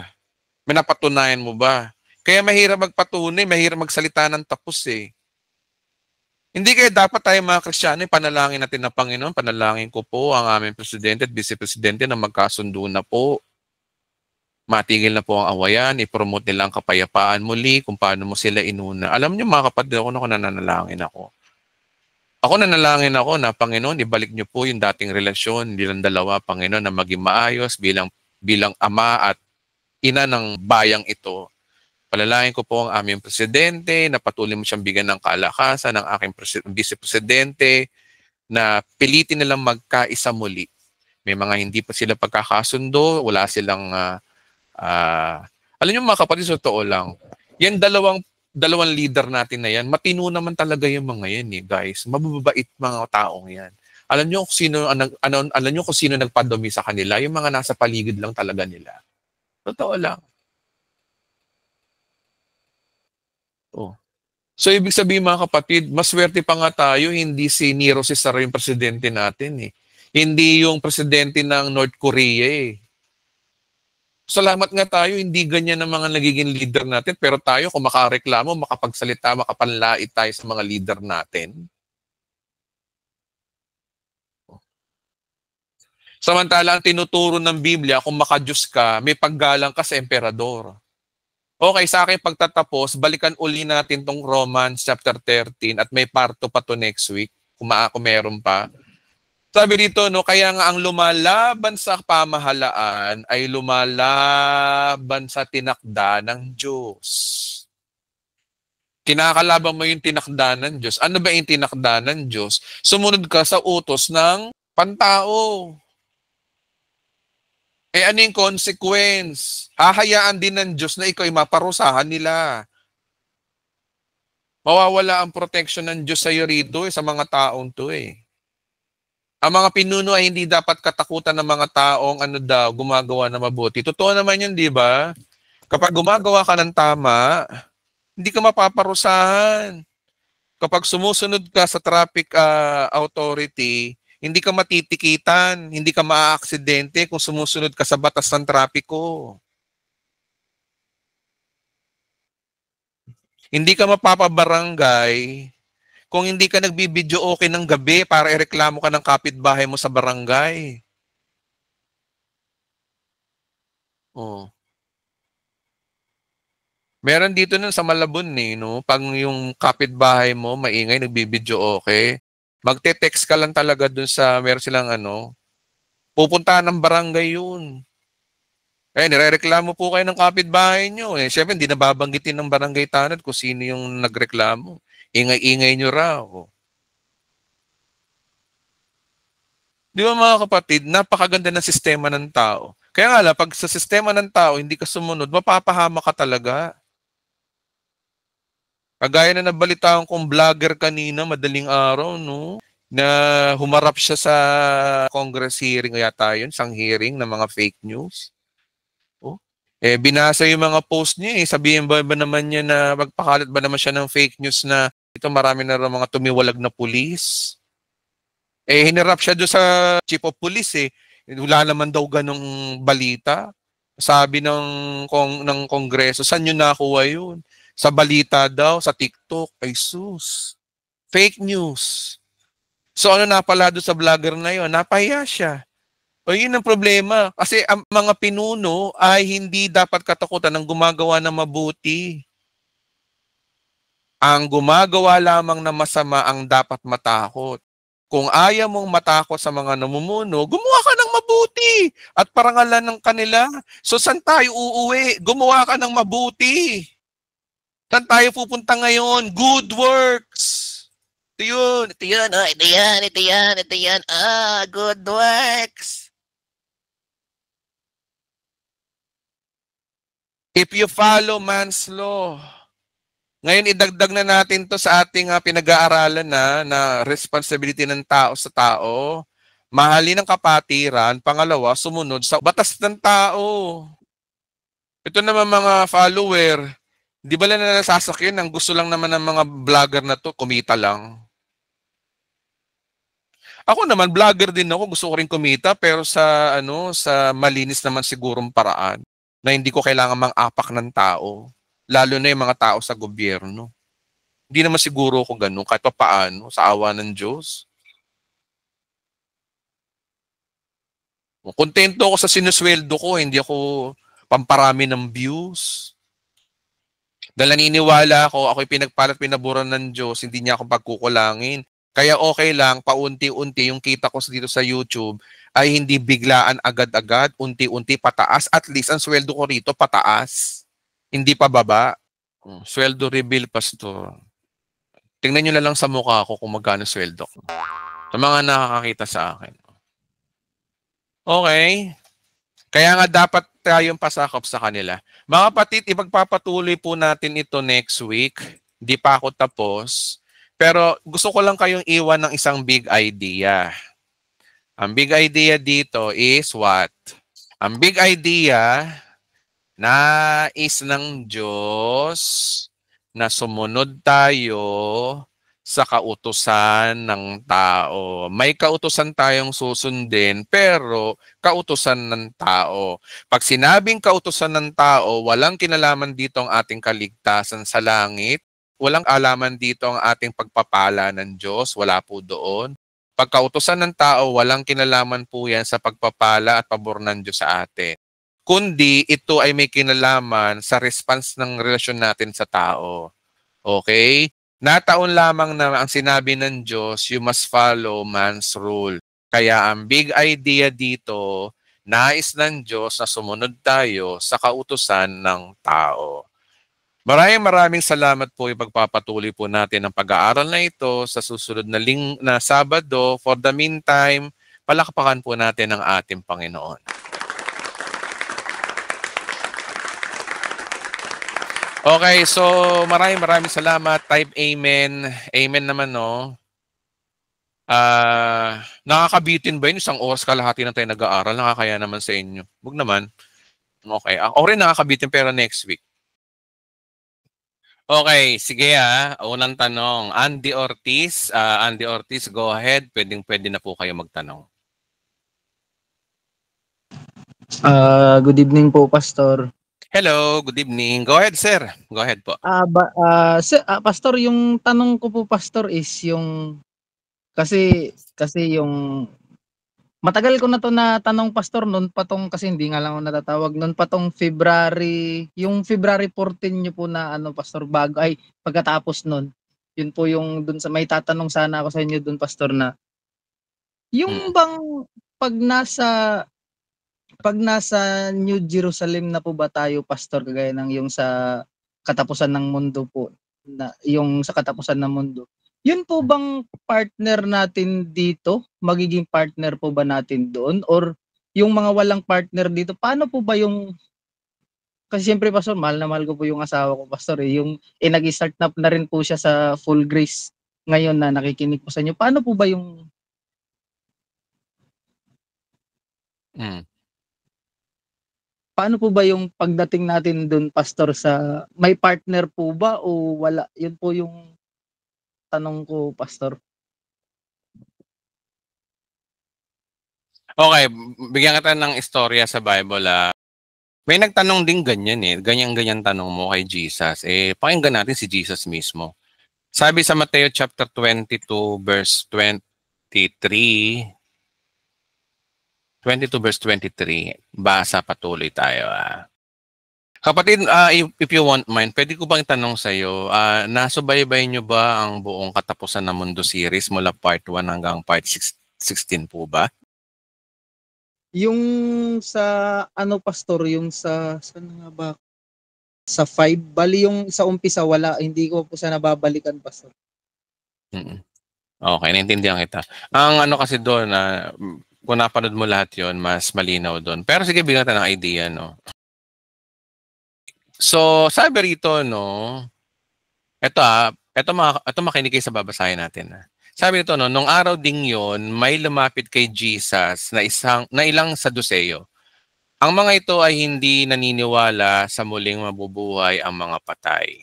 May napatunayan mo ba? Kaya mahirap magpatunay, mahirap magsalita ng tapos eh. Hindi kaya dapat tayo mga Kristiyano, panalangin natin na Panginoon, panalangin ko po ang aming presidente at vice-presidente na magkasundo na po. Matigil na po ang awayan, i-promote nila ang kapayapaan muli, kung paano mo sila inuna. Alam niyo mga kapatid, ako nananalangin ako. Ako nanalangin ako na Panginoon, ibalik niyo po yung dating relasyon bilang dalawa, Panginoon, na maging maayos bilang ama at ina ng bayang ito. Palalangin ko po ang aming presidente, na patuloy mo siyang bigyan ng kalakasan, ng aking vice-presidente, na pilitin nilang magkaisa muli. May mga hindi pa sila pagkakasundo, wala silang alam niyo mga kapatid, sa totoo lang, yan dalawang leader natin na yan, matino naman talaga yung mga yan eh, guys. Mababait mga taong yan. Alam niyo kung sino alam niyo kung sino nagpadumi sa kanila, yung mga nasa paligid lang talaga nila. Totoo lang. Oh. So ibig sabihin mga kapatid, maswerte pa nga tayo, hindi si Nero Cesar yung presidente natin eh. Hindi yung presidente ng North Korea eh. Salamat nga tayo, hindi ganyan ang mga nagiging leader natin, pero tayo kung makareklamo, makapagsalita, makapanlait tayo sa mga leader natin. Samantala, ang tinuturo ng Biblia, kung makadiyos ka, may paggalang ka sa emperador. Okay, sa akin pagtatapos, balikan uli natin tong Romans chapter 13 at may parto pa to next week, kung meron pa. Sabi dito, no, kaya nga ang lumalaban sa pamahalaan ay lumalaban sa tinakda ng Diyos. Kinakalaban mo yung tinakda ng Diyos. Ano ba yung tinakda ng Diyos? Sumunod ka sa utos ng pantao. Eh ano yung consequence? Hahayaan din ng Diyos na ikaw ay maparusahan nila. Mawawala ang protection ng Diyos sa iyo rito sa mga taong to eh. Ang mga pinuno ay hindi dapat katakutan ng mga taong gumagawa na mabuti. Totoo naman yun, di ba? Kapag gumagawa ka ng tama, hindi ka mapaparusahan. Kapag sumusunod ka sa traffic authority, hindi ka matitikitan, hindi ka maaaksidente kung sumusunod ka sa batas ng trapiko. Hindi ka mapapabarangay kung hindi ka nagbibidyo okay ng gabi para ireklamo ka ng kapitbahay mo sa barangay. Oh. Meron dito nun sa Malabon eh, no? Pag yung kapitbahay mo, maingay, nagbibidyo okay, magte-text ka lang talaga dun sa, meron silang pupuntahan ng barangay yun. Eh, nirereklamo po kayo ng kapitbahay nyo. Eh, syempre, hindi nababanggitin ng barangay tanod kung sino yung nagreklamo. Ingay-ingay nyo raw. Di ba mga kapatid, napakaganda ng sistema ng tao. Kaya nga lang, pag sa sistema ng tao, hindi ka sumunod, mapapahama ka talaga. Kagaya na nabalitaan kong vlogger kanina, madaling araw, no? Na humarap siya sa Congress hearing, yata yun, sang hearing ng mga fake news. Oh. Eh, binasa yung mga post niya eh. Sabihin ba naman niya na magpakalat ba naman siya ng fake news na ito marami na rin mga tumiwalag na pulis? Eh, hinirap siya doon sa chief of police eh. Wala naman daw ganong balita. Sabi ng kongreso, saan nyo nakuha yun? Sa balita daw, sa TikTok. Ay sus. Fake news. So ano na pala doon sa vlogger na yun? Napahiya siya. O yun ang problema. Kasi ang mga pinuno ay hindi dapat katakutan ng gumagawa ng mabuti. Ang gumagawa lamang ng masama ang dapat matakot. Kung ayaw mong matakot sa mga namumuno, gumawa ka ng mabuti at parangalan ng kanila. So saan tayo uuwi? Gumawa ka ng mabuti. Saan tayo pupunta ngayon? Good works. Ito yun. Ito yan. Oh, ito yan. Ito yan. Ito yan. Good works. If you follow man's law. Ngayon, idagdag na natin to sa ating pinag-aaralan na responsibility ng tao sa tao. Mahalin ang kapatiran. Pangalawa, sumunod sa batas ng tao. Ito naman mga follower, Di ba lang na nasasakyan? Ang gusto lang naman ng mga vlogger na to, kumita lang. Ako naman, vlogger din ako. Gusto ko rin kumita, pero sa malinis naman sigurong paraan na hindi ko kailangan mang-apak ng tao. Lalo na yung mga tao sa gobyerno. Hindi naman siguro ako ganun, kahit pa paano, sa awa ng Diyos. Kontento ako sa sinusweldo ko, hindi ako pamparami ng views. Dahil naniniwala ako, ako'y pinagpalat pinaburan ng Diyos, hindi niya ako pagkukulangin. Kaya okay lang, paunti-unti yung kita ko dito sa YouTube ay hindi biglaan agad-agad, unti-unti pataas. At least ang sweldo ko rito pataas, hindi pa baba. Sweldo reveal, Pastor. Tingnan nyo na lang sa mukha ko kung magkano sweldo ko. Sa mga nakakakita sa akin. Okay. Kaya nga dapat tayong pasakop sa kanila. Mga kapatid, ipagpapatuloy po natin ito next week. Di pa ako tapos. Pero gusto ko lang kayong iwan ng isang big idea. Ang big idea dito is what? Ang big idea, nais ng Diyos na sumunod tayo sa kautusan ng tao. May kautusan tayong susundin, pero kautusan ng tao. Pag sinabing kautusan ng tao, walang kinalaman dito ang ating kaligtasan sa langit. Walang alaman dito ang ating pagpapala ng Diyos. Wala po doon. Pag kautusan ng tao, walang kinalaman po yan sa pagpapala at pabor ng Diyos sa atin. Kundi ito ay may kinalaman sa response ng relasyon natin sa tao. Okay? Nataon lamang na ang sinabi ng Diyos, you must follow man's rule. Kaya ang big idea dito, nais ng Diyos na sumunod tayo sa kautusan ng tao. Maraming salamat po. Ipagpapatuloy po natin ang pag-aaral na ito sa susunod na Sabado. For the meantime, palakpakan po natin ang ating Panginoon. Okay, so maraming salamat. Type amen. Amen naman, no? Nakakabitin ba yun? 1 oras kalahati na tayo nag-aaral. Nakakaya naman sa inyo. Huwag naman. Okay. Ako rin nakakabitin pero next week. Okay, sige unang tanong. Andy Ortiz. Andy Ortiz, go ahead. Pwede na po kayo magtanong. Good evening po, Pastor. Hello, good evening. Go ahead, sir. Go ahead po. Pastor, yung tanong ko po, Pastor, is yung kasi yung matagal ko na to na tanong, Pastor, noon pa tong, kasi hindi nga lang ako natatawag, noon pa tong February 14 nyo po na Pastor, pagkatapos noon. Yun po yung dun sa may tatanong sana ako sa inyo dun, Pastor, na yung bang pag nasa New Jerusalem na po ba tayo, Pastor, kagaya ng yung sa katapusan ng mundo po, na yung sa katapusan ng mundo, yun po bang partner natin dito? Magiging partner po ba natin doon? Or yung mga walang partner dito, paano po ba yung, kasi siyempre, Pastor, mahal na mahal ko po yung asawa ko, Pastor, yung nag-start na rin po siya sa full grace ngayon na nakikinig po sa inyo. Paano po ba yung paano po ba yung pagdating natin doon, Pastor, sa may partner po ba o wala? Yun po yung tanong ko, Pastor. Okay, bigyan kita ng istorya sa Bible. May nagtanong din ganyan ganyan tanong mo kay Jesus. Pakinggan natin si Jesus mismo. Sabi sa Mateo chapter 22 verse 23, verse 23, basa patuloy tayo. Kapatid, if you want mind, pwede ko bang itanong sa iyo, nasubaybay nyo ba ang buong Katapusan ng Mundo series mula part 1 hanggang part 16 po ba? Yung sa Pastor, yung sa saan nga ba? Sa 5, bali yung sa umpisa wala, hindi ko po siya nababalikan, Pastor. Okay, naintindihan kita. Ang kasi doon, kung napanood mo lahat yon, mas malinaw doon. Pero sige, bigyan natin ng idea, no? So, sabi rito, no? Ito makinig kayo sa babasahin natin. Sabi nito, no, nung araw ding yon, may lumapit kay Jesus na ilang Saduceo. Ang mga ito ay hindi naniniwala sa muling mabubuhay ang mga patay.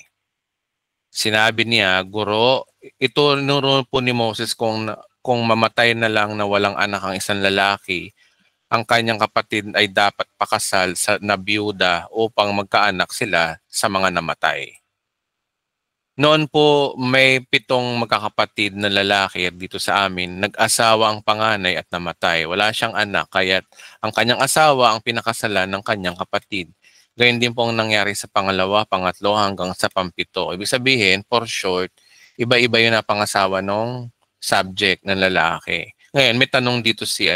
Sinabi niya, Guro, ito nuro po ni Moses kung mamatay na lang na walang anak ang isang lalaki, ang kanyang kapatid ay dapat pakasal na biyuda upang magkaanak sila sa mga namatay. Noon po may 7 magkakapatid na lalaki dito sa amin. Nag-asawa ang panganay at namatay. Wala siyang anak, kaya ang kanyang asawa ang pinakasalan ng kanyang kapatid. Gayun din po ang nangyari sa pangalawa, pangatlo hanggang sa pampito. Ibig sabihin, for short, iba-iba yun na pangasawa ng subject ng lalaki. Ngayon, may tanong dito si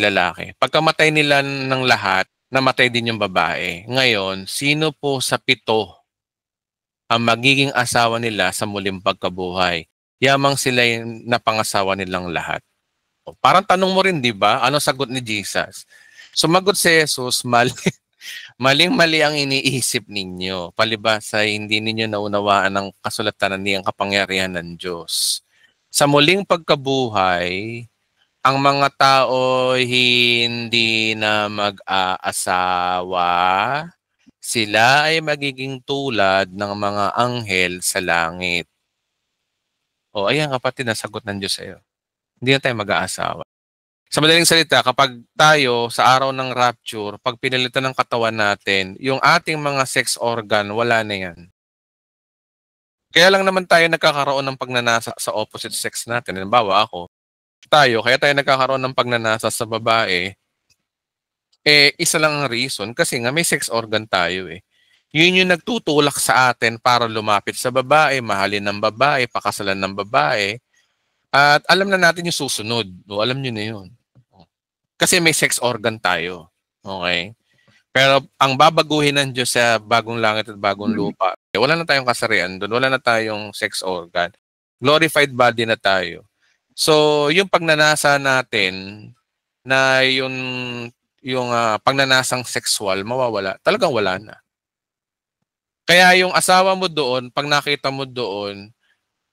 lalaki. Pagkamatay nila ng lahat, namatay din yung babae. Ngayon, sino po sa 7 ang magiging asawa nila sa muling pagkabuhay? Yamang sila yung napangasawa nilang lahat. Parang tanong mo rin, di ba? Ano sagot ni Jesus? Sumagot si Jesus, maling-mali ang iniisip ninyo. Palibas ay hindi ninyo naunawaan ang kasulatan ng kapangyarihan ng Diyos. Sa muling pagkabuhay, ang mga tao hindi na mag-aasawa. Sila ay magiging tulad ng mga anghel sa langit. O, ayan kapatid, nasagot ng Diyos sa'yo. Hindi na tayo mag-aasawa. Sa madaling salita, kapag tayo sa araw ng rapture, pag pinalitan ng katawan natin, yung ating mga sex organ, wala na yan. Kaya lang naman tayo nagkakaroon ng pagnanasa sa opposite sex natin. Halimbawa ako, kaya tayo nagkakaroon ng pagnanasa sa babae, isa lang ang reason kasi nga may sex organ tayo eh. Yun yung nagtutulak sa atin para lumapit sa babae, mahalin ng babae, pakasalan ng babae. At alam na natin yung susunod. O, alam nyo na yun. Kasi may sex organ tayo. Okay? Pero ang babaguhin ng Diyos sa bagong langit at bagong lupa, wala na tayong kasarian doon. Wala na tayong sex organ. Glorified body na tayo. So, yung pagnanasa natin na yung pagnanasang sexual, mawawala. Talagang wala na. Kaya yung asawa mo doon, pag nakita mo doon,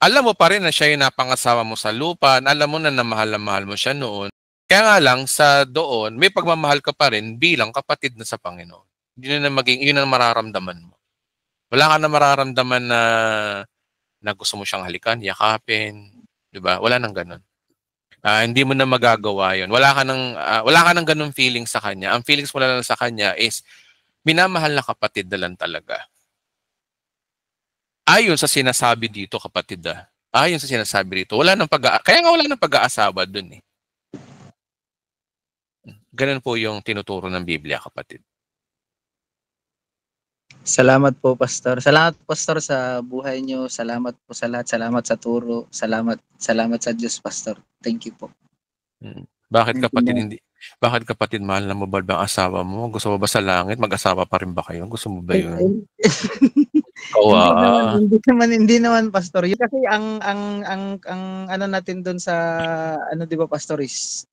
alam mo pa rin na siya yung napangasawa mo sa lupa, alam mo na mahal mo siya noon. Kaya nga lang, sa doon, may pagmamahal ka pa rin bilang kapatid na sa Panginoon. Yun na mararamdaman mo. Wala ka na mararamdaman na gusto mo siyang halikan, yakapin, di ba? Wala nang ganun. Hindi mo na magagawa yun. Wala ka nang ganung feeling sa kanya. Ang feelings mo lang sa kanya is minamahal na kapatid na lang talaga. Ayon sa sinasabi dito, kapatid ayon sa sinasabi dito, kaya nga wala nang pag-aasawa dun eh. Ganun po yung tinuturo ng Biblia, kapatid. Salamat po, Pastor. Salamat, Pastor, sa buhay nyo. Salamat po sa lahat. Salamat sa turo. Salamat sa Diyos, Pastor. Thank you po. Bakit kapatid, mahal na mo ba ang asawa mo? Gusto mo ba sa langit? Mag-asawa pa rin ba kayo? Gusto mo ba yun? Hindi naman, Pastor. Yun kasi ang ano natin doon sa di ba, Pastor, is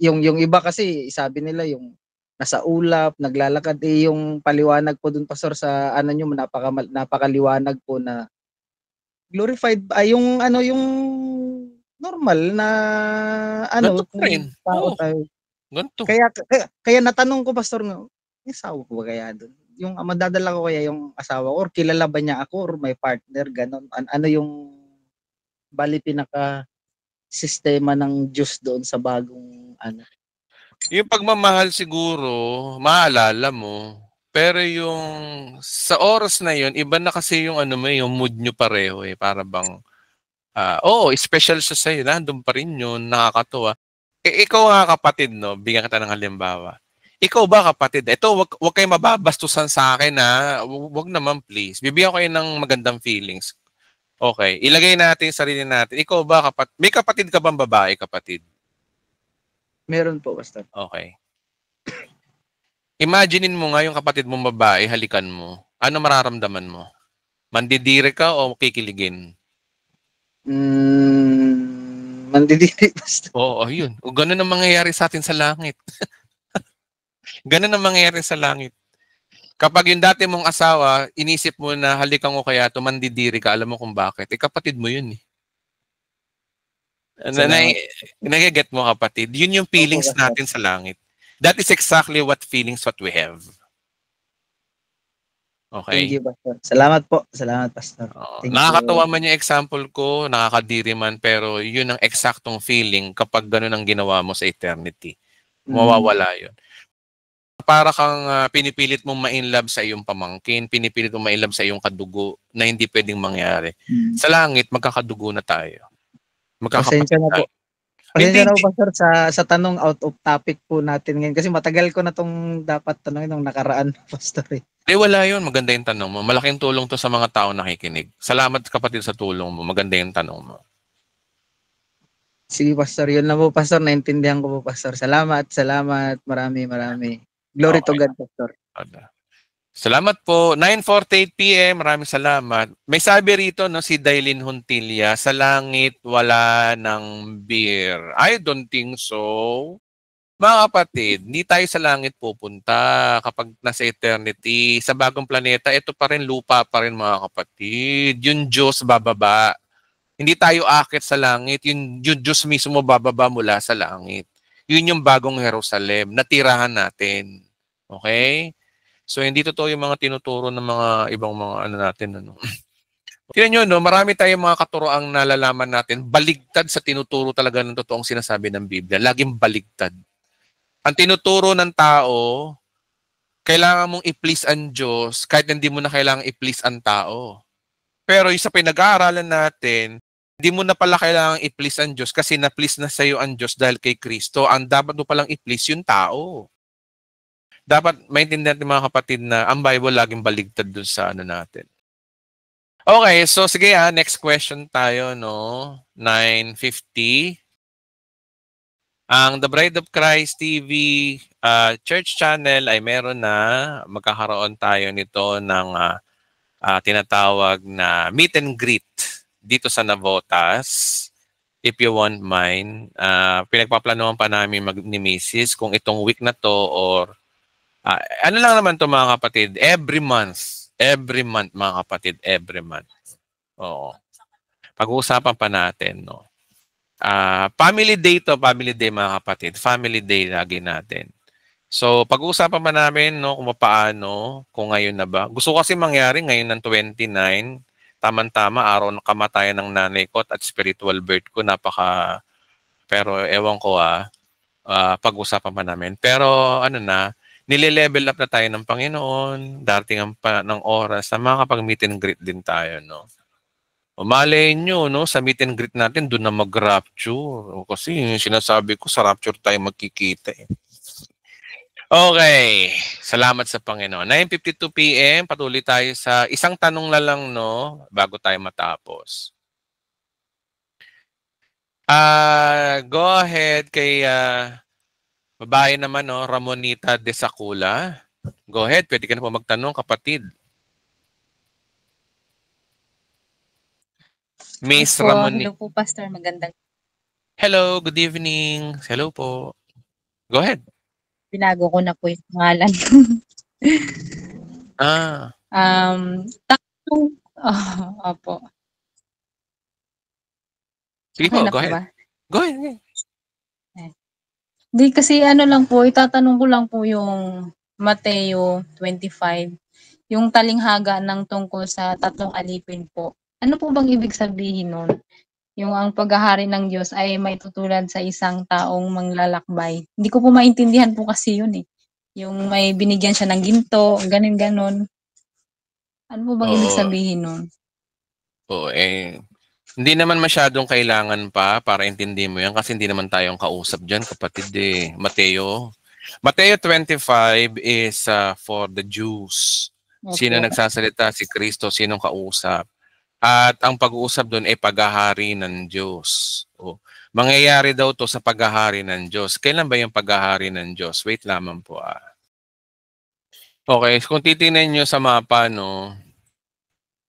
yung iba kasi sabi nila yung nasa ulap, naglalakad, yung paliwanag po doon, Pastor, sa nyo, napakaliwanag po na glorified yung normal na tao tayo. Ganito. Kaya natanong ko, Pastor, may asawa ko ba kaya doon? Yung madadala ko kaya yung asawa ko, or kilala ba niya ako, or may partner, ganon? Ano yung pinaka sistema ng Diyos doon sa bagong Yung pagmamahal siguro, maalala mo. Pero yung sa oras na yun, iba na kasi yung yung mood nyo pareho eh. Para bang, special siya sa'yo. Nandun pa rin yun, nakakatuwa. Ikaw nga kapatid, no? Bigyan kita ng halimbawa. Ikaw ba kapatid? Ito, wag kayo mababastusan sa akin na. Wag naman please. Bibigyan ko kayo ng magandang feelings. Okay, ilagay natin yung sarili natin. Ikaw ba kapatid? May kapatid ka bang babae, kapatid? Meron po, Pastor. Okay. Imaginein mo nga yung kapatid mong babae, halikan mo. Ano mararamdaman mo? Mandidire ka o kikiligin? Mandidire, Pastor. Oo, yun. O ganun ang mangyayari sa atin sa langit. Ganun ang mangyayari sa langit. Kapag yung dati mong asawa, inisip mo na halikan ko kaya ito, mandidiri ka, alam mo kung bakit. Kapatid mo yun eh. Nag-get mo, kapatid? Yun yung feelings natin sa langit. That is exactly what feelings what we have. Thank Okay? you, Pastor. Salamat po. Salamat, Pastor. Thank Nakakatawa you. man yung example ko, nakakadiri man, pero yun ang eksaktong feeling kapag ganun ang ginawa mo sa eternity. Mawawala yun. Para kang pinipilit mong ma-inlove sa iyong pamangkin, pinipilit mong ma-inlove sa iyong kadugo na hindi pwedeng mangyari. Sa langit, magkakadugo na tayo. Pasensya Magkakapatid na po. tayo. Pasensya na po, Pastor, sa tanong out of topic po natin ngayon. Kasi matagal ko na itong dapat tanongin nung nakaraan, Pastor. Wala yun. Maganda yung tanong mo. Malaking tulong to sa mga tao nakikinig. Salamat kapatid sa tulong mo. Maganda yung tanong mo. Sige, Pastor. Yun lang po, Pastor. Naintindihan ko po, Pastor. Salamat. Marami. Glory to God, Pastor. Salamat po. 9:48 PM. Maraming salamat. May sabi rito, no, si Dailin Huntilla, sa langit wala ng beer. I don't think so. Mga kapatid, hindi tayo sa langit pupunta kapag nasa eternity. Sa bagong planeta, ito pa rin, lupa pa rin mga kapatid. Yung Diyos bababa. Hindi tayo akit sa langit. Yung Diyos mismo bababa mula sa langit. Yun yung bagong Jerusalem. Natirahan natin. Okay? So, hindi totoo yung mga tinuturo ng mga ibang mga ano natin. Ano. Tignan nyo, no? Marami tayong mga katuroang nalalaman natin. Baligtad sa tinuturo talaga ng totoong sinasabi ng Biblia. Laging baligtad. Ang tinuturo ng tao, kailangan mong i-please ang Diyos kahit hindi mo na kailangan i-please ang tao. Pero yung sa pinag-aaralan natin, hindi mo na pala kailangan i-please ang Diyos kasi na-please na sa iyo ang Diyos dahil kay Kristo. Ang dapat mo palang i-please yung tao. Dapat maintindihan natin mga kapatid na ang Bible laging baligtad dun sa ano natin. Okay, so sige next question tayo, no? 9:50. Ang The Bride of Christ TV church channel ay meron na. Magkakaroon tayo nito ng tinatawag na meet and greet dito sa Navotas. If you want mine, pinagpaplanuhan pa namin ni Mrs. kung itong week na to or ano lang naman to mga kapatid, every month mga kapatid, every month. Oo. Pag-uusapan pa natin, no. Family day to, family day mga kapatid. Family day lagi natin. So, pag-uusapan pa namin, no, kung paano, kung ngayon na ba. Gusto ko kasi mangyari ngayon ng 29, tama-tama, araw ng kamatayan ng nanay ko at spiritual birth ko, pero ewan ko pag-uusapan pa namin. Pero ano na, nile-level up na tayo ng Panginoon, darating ng oras na makakapag-meet and greet din tayo, no. Malay nyo, no, sa meet and greet natin, doon na mag-rapture. Kasi yung sinasabi ko, sa rapture tayo magkikita. Okay, salamat sa Panginoon. 9:52 PM, patuloy tayo sa isang tanong na lang, no, bago tayo matapos. Go ahead kay babae naman, no, Ramonita de Sacula. Go ahead, pwede ka na po magtanong, kapatid. Miss Ramonita. Hello po, Pastor. Magandang. Hello, good evening. Hello po. Go ahead. Binago ko na po yung pangalan. Opo. Sige okay po, go ahead. Ba? Go ahead. Di kasi lang po, itatanong ko lang po yung Mateo 25, yung talinghaga ng tungkol sa tatlong alipin po. Ano po bang ibig sabihin nun? Yung ang paghahari ng Diyos ay may tutulad sa isang taong manglalakbay. Hindi ko po maintindihan po kasi yun eh. Yung may binigyan siya ng ginto, ganon. Ano po bang ibig sabihin nun? Hindi naman masyadong kailangan pa para intindi mo yan kasi hindi naman tayong kausap dyan, kapatid eh. Mateo 25 is for the Jews. Okay. Sino nagsasalita? Si Kristo. Sinong kausap? At ang pag-uusap doon ay paghahari ng Diyos. Mangyayari daw to sa paghahari ng Diyos. Kailan ba yung paghahari ng Diyos? Wait lamang po. Okay, kung titingnan nyo sa mapa, no,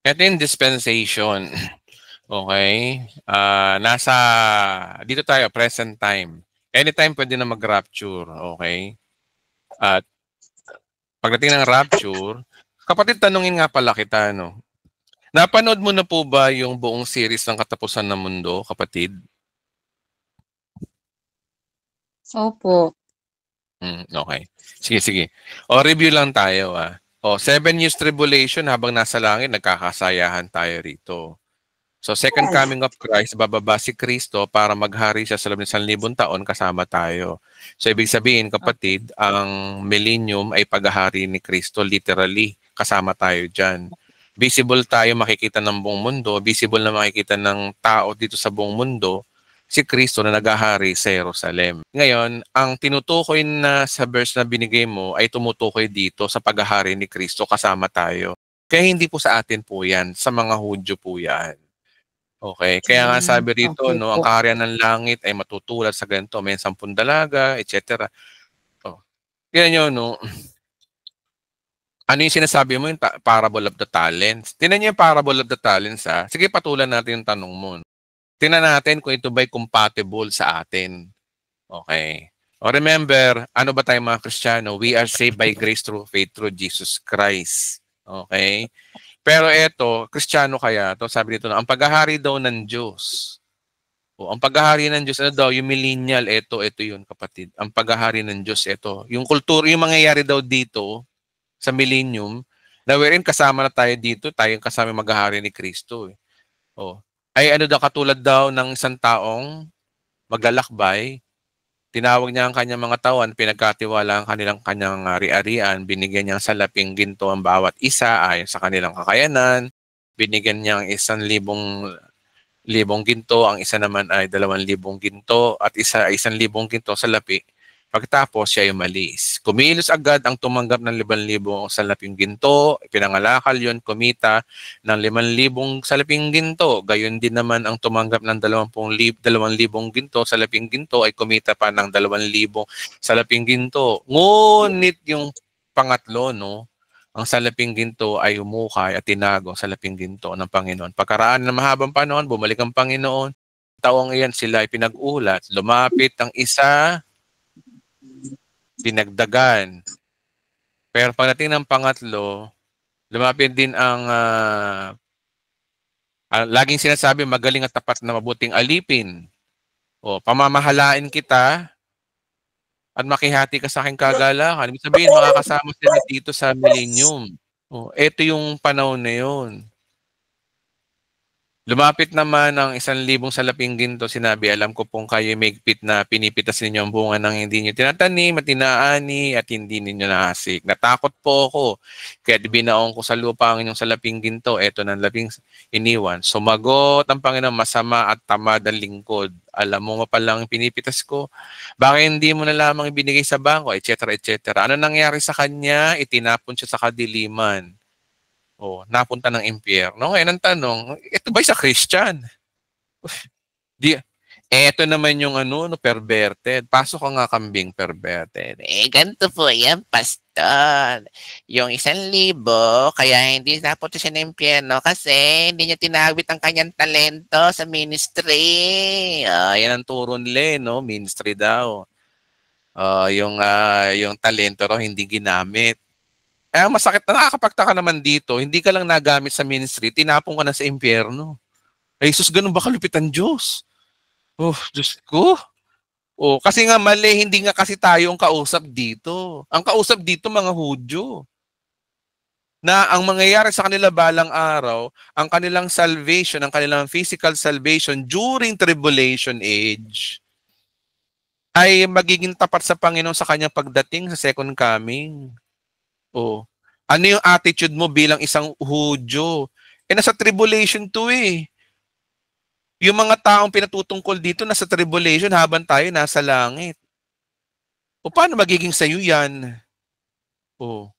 ito yung dispensation. Okay? Dito tayo, present time. Anytime pwede na mag-rapture. Okay? At pagdating ng rapture, kapatid, tanungin nga pala kita, no? Napanood mo na po ba yung buong series ng Katapusan ng Mundo, kapatid? Opo. Okay. Sige. O, review lang tayo, O, 7 years tribulation habang nasa langit, nagkakasayahan tayo rito. So, second coming of Christ, bababa si Kristo para maghari siya sa loob ng 1,000 taon kasama tayo. So, ibig sabihin, kapatid, ang millennium ay paghahari ni Kristo, literally, kasama tayo dyan. Visible tayo makikita ng buong mundo, visible na makikita ng tao dito sa buong mundo, si Kristo na naghahari sa Jerusalem. Ngayon, ang tinutukoy na sa verse na binigay mo ay tumutukoy dito sa paghahari ni Kristo kasama tayo. Kaya hindi po sa atin po yan, sa mga Hudyo po yan. Okay, kaya nga sabi rito, Okay no, ang po. kaharian ng langit ay matutulad sa ganito, may 10 dalaga, etc. Oh. Yan yun, no. Ano yung sinasabi mo, yung parable of the talents? Tingnan niyo yung parable of the talents, ha. Sige, patulan natin yung tanong mo. Tingnan natin kung ito ba'y compatible sa atin. Okay. O remember, ano ba tayo mga Kristiyano? We are saved by grace through faith through Jesus Christ. Okay? Pero eto, Kristiyano kaya to, sabi dito na, ang paghahari daw ng Diyos. O, ang paghahari ng Diyos, ano daw, yung millennial, ito yun, kapatid. Ang paghahari ng Diyos, ito. Yung kultura, yung mangyayari daw dito, sa millennium, na wherein kasama na tayo dito, tayong kasama maghahari ni Kristo. O, ay ano daw, katulad daw ng isang taong maglalakbay, tinawag niya ang kanyang mga tawan, pinagkatiwala ang kanyang ari-arian, binigyan niya ang salaping ginto ang bawat isa ayon sa kanilang kakayanan, binigyan niya ang 1,000 ginto, ang isa naman ay 2,000 ginto, at isa ay 1,000 ginto salapi. Pagkatapos siya ay umalis. Kumilos agad ang tumanggap ng 5,000 salaping ginto, pinangalakal yon, kumita ng 5,000 salaping ginto. Gayon din naman ang tumanggap ng 2,000 ginto salaping ginto ay kumita pa ng 2,000 salaping ginto. Ngunit yung pangatlo, no, ang salaping ginto ay umukay at tinago ang salaping ginto ng Panginoon. Pagkaraan ng mahabang panahon, bumalik ang Panginoon. Taong iyan sila ay pinag-ulat. Lumapit ang isa, dinagdagan. Pero pagdating ng pangatlo, lumapit din ang laging sinasabi, magaling at tapat na mabuting alipin. O, pamamahalain kita at makihati ka sa aking kagalakan. Ibig sabihin, makakasama sila dito sa millennium. O, ito yung panahon na yun. Lumapit naman ang 1,000 salaping ginto, sinabi, alam ko pong kayo maigpit na pinipitas ninyo ang bunga ng hindi nyo tinatanim at tinaani at hindi ninyo nahasik. Natakot po ako, kaya binaon ko sa lupa ang inyong salaping ginto, eto ng labing iniwan. Sumagot ang Panginoon, masama at tamad ang lingkod. Alam mo nga palang pinipitas ko, bakit hindi mo na lamang ibinigay sa bangko, etc. etc. Ano nangyari sa kanya? Itinapon siya sa kadiliman. O, napunta ng impyerno. Ngayon ang tanong, ito ba sa Christian? Eto naman yung perverted. Pasok ka nga, kambing perverted. Ganito po yan, pastor. Yung 1,000, kaya hindi napunta siya ng impyerno kasi hindi niya tinawit ang kanyang talento sa ministry. Yan ang turo nila, no? Ministry daw. Yung talento raw hindi ginamit. Masakit na, nakakapagtaka naman dito, hindi ka lang nagamit sa ministry, tinapon ka na sa impyerno. Ay, Jesus, ganun ba kalupit ang Diyos? Oh, Diyos ko. Oh, kasi nga mali, hindi nga kasi tayo ang kausap dito. Ang kausap dito, mga Hudyo. Na ang mangyayari sa kanila balang araw, ang kanilang salvation, ang kanilang physical salvation during tribulation age, ay magiging tapat sa Panginoon sa kanyang pagdating sa second coming. Oh. Ano yung attitude mo bilang isang Hudyo? Nasa tribulation to eh. Yung mga taong pinatutungkol dito nasa tribulation habang tayo nasa langit. O paano magiging sayo yan? Oh.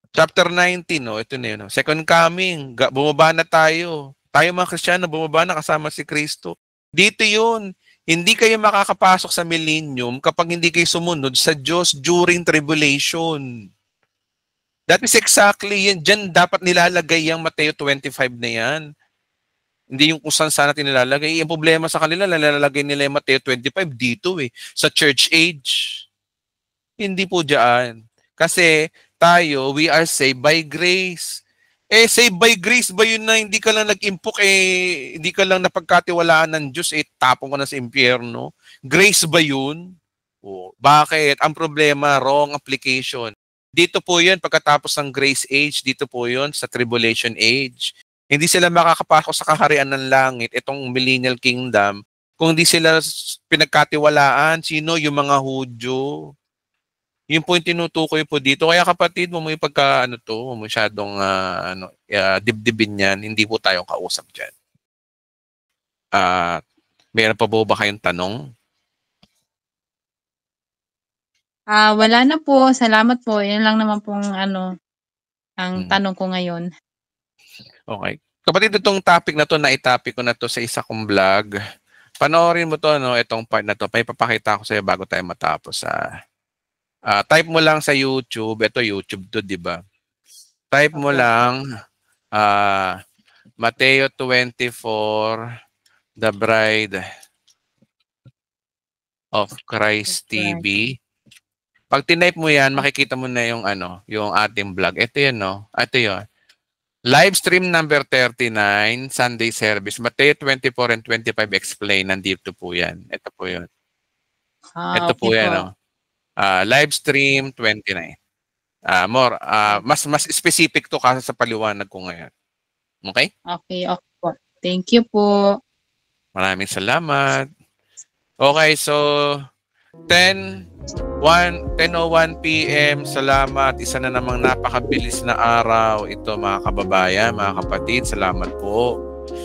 Chapter 19, no? Ito na yun. Second coming, bumaba na tayo. Tayo mga Kristiyano, bumaba na kasama si Kristo. Dito yun. Hindi kayo makakapasok sa millennium kapag hindi kayo sumunod sa Diyos during tribulation. That is exactly yan. Diyan dapat nilalagay yung Mateo 25 na yan. Hindi yung kung saan sana nilalagay. Yung problema sa kanila, nilalagay nila yung Mateo 25 dito eh. Sa church age. Hindi po dyan. Kasi tayo, we are saved by grace. Saved by grace ba yun na hindi ka lang nag-impok, hindi ka lang napagkatiwalaan ng Diyos, tapong ka na sa impyerno? Grace ba yun? Bakit? Ang problema, wrong application. Dito po yun, pagkatapos ng grace age, dito po yun sa tribulation age. Hindi sila makakapasok sa kaharian ng langit, itong millennial kingdom, kung hindi sila pinagkatiwalaan. Sino? Yung mga Hudyo. Yun po yung tinutukoy po dito. Kaya kapatid, mo yung pagka, masyadong dibdibin yan, hindi po tayong kausap dyan. Meron pa po ba kayong tanong? Wala na po. Salamat po. Yan lang naman pong ang tanong ko ngayon. Okay. Kapatid, itong topic na to, na-topic ko na to sa isa kong vlog. Panoorin mo to, itong part na to. May papakita ko sa iyo bago tayo matapos. Type mo lang sa YouTube. Ito YouTube to, di ba? Type mo lang Mateo 24, The Bride of Christ TV. Pag tinype mo yan, makikita mo na yung yung ating vlog. Ito yan, no? Ito yun. Live stream number 39, Sunday service. Mateo 24 and 25 explain. Nandito po yan. Ito po yun. Ito po yan, no? Live stream 29. Mas specific to kasi sa paliwanag ko ngayon. Okay? Okay po. Thank you po. Maraming salamat. Okay, so 10:01 p.m. Salamat. Isa na namang napakabilis na araw. Ito mga kababayan, mga kapatid, salamat po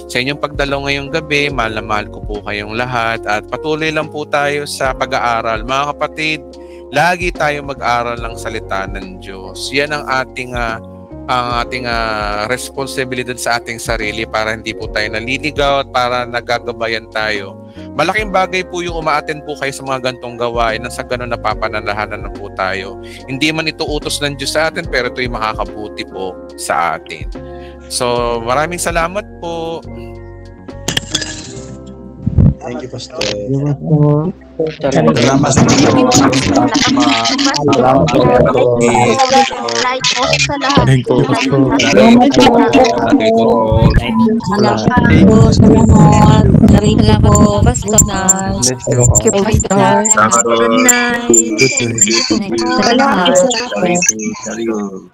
sa inyong pagdalaw ngayong gabi. Mahal na mahal ko po kayong lahat at patuloy lang po tayo sa pag-aaral. Mga kapatid, lagi tayong mag-aral ng salita ng Diyos. Yan ang ating responsibilidad sa ating sarili para hindi po tayo naliligaw at para nagagabayan tayo. Malaking bagay po yung umaattend po kayo sa mga gantong gawain nang sa ganun napapanalahanan na po tayo. Hindi man ito utos ng Diyos sa atin, pero ito'y makakabuti po sa atin. So, maraming salamat po. Thank you, Pastor. Salamat po. Salamat sa inyo. Thank you po.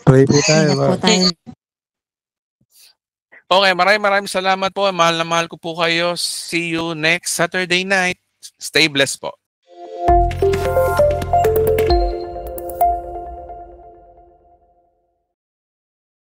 Pray po tayo. Okay, maraming salamat po. Mahal na mahal ko po kayo. See you next Saturday night. Stay blessed po.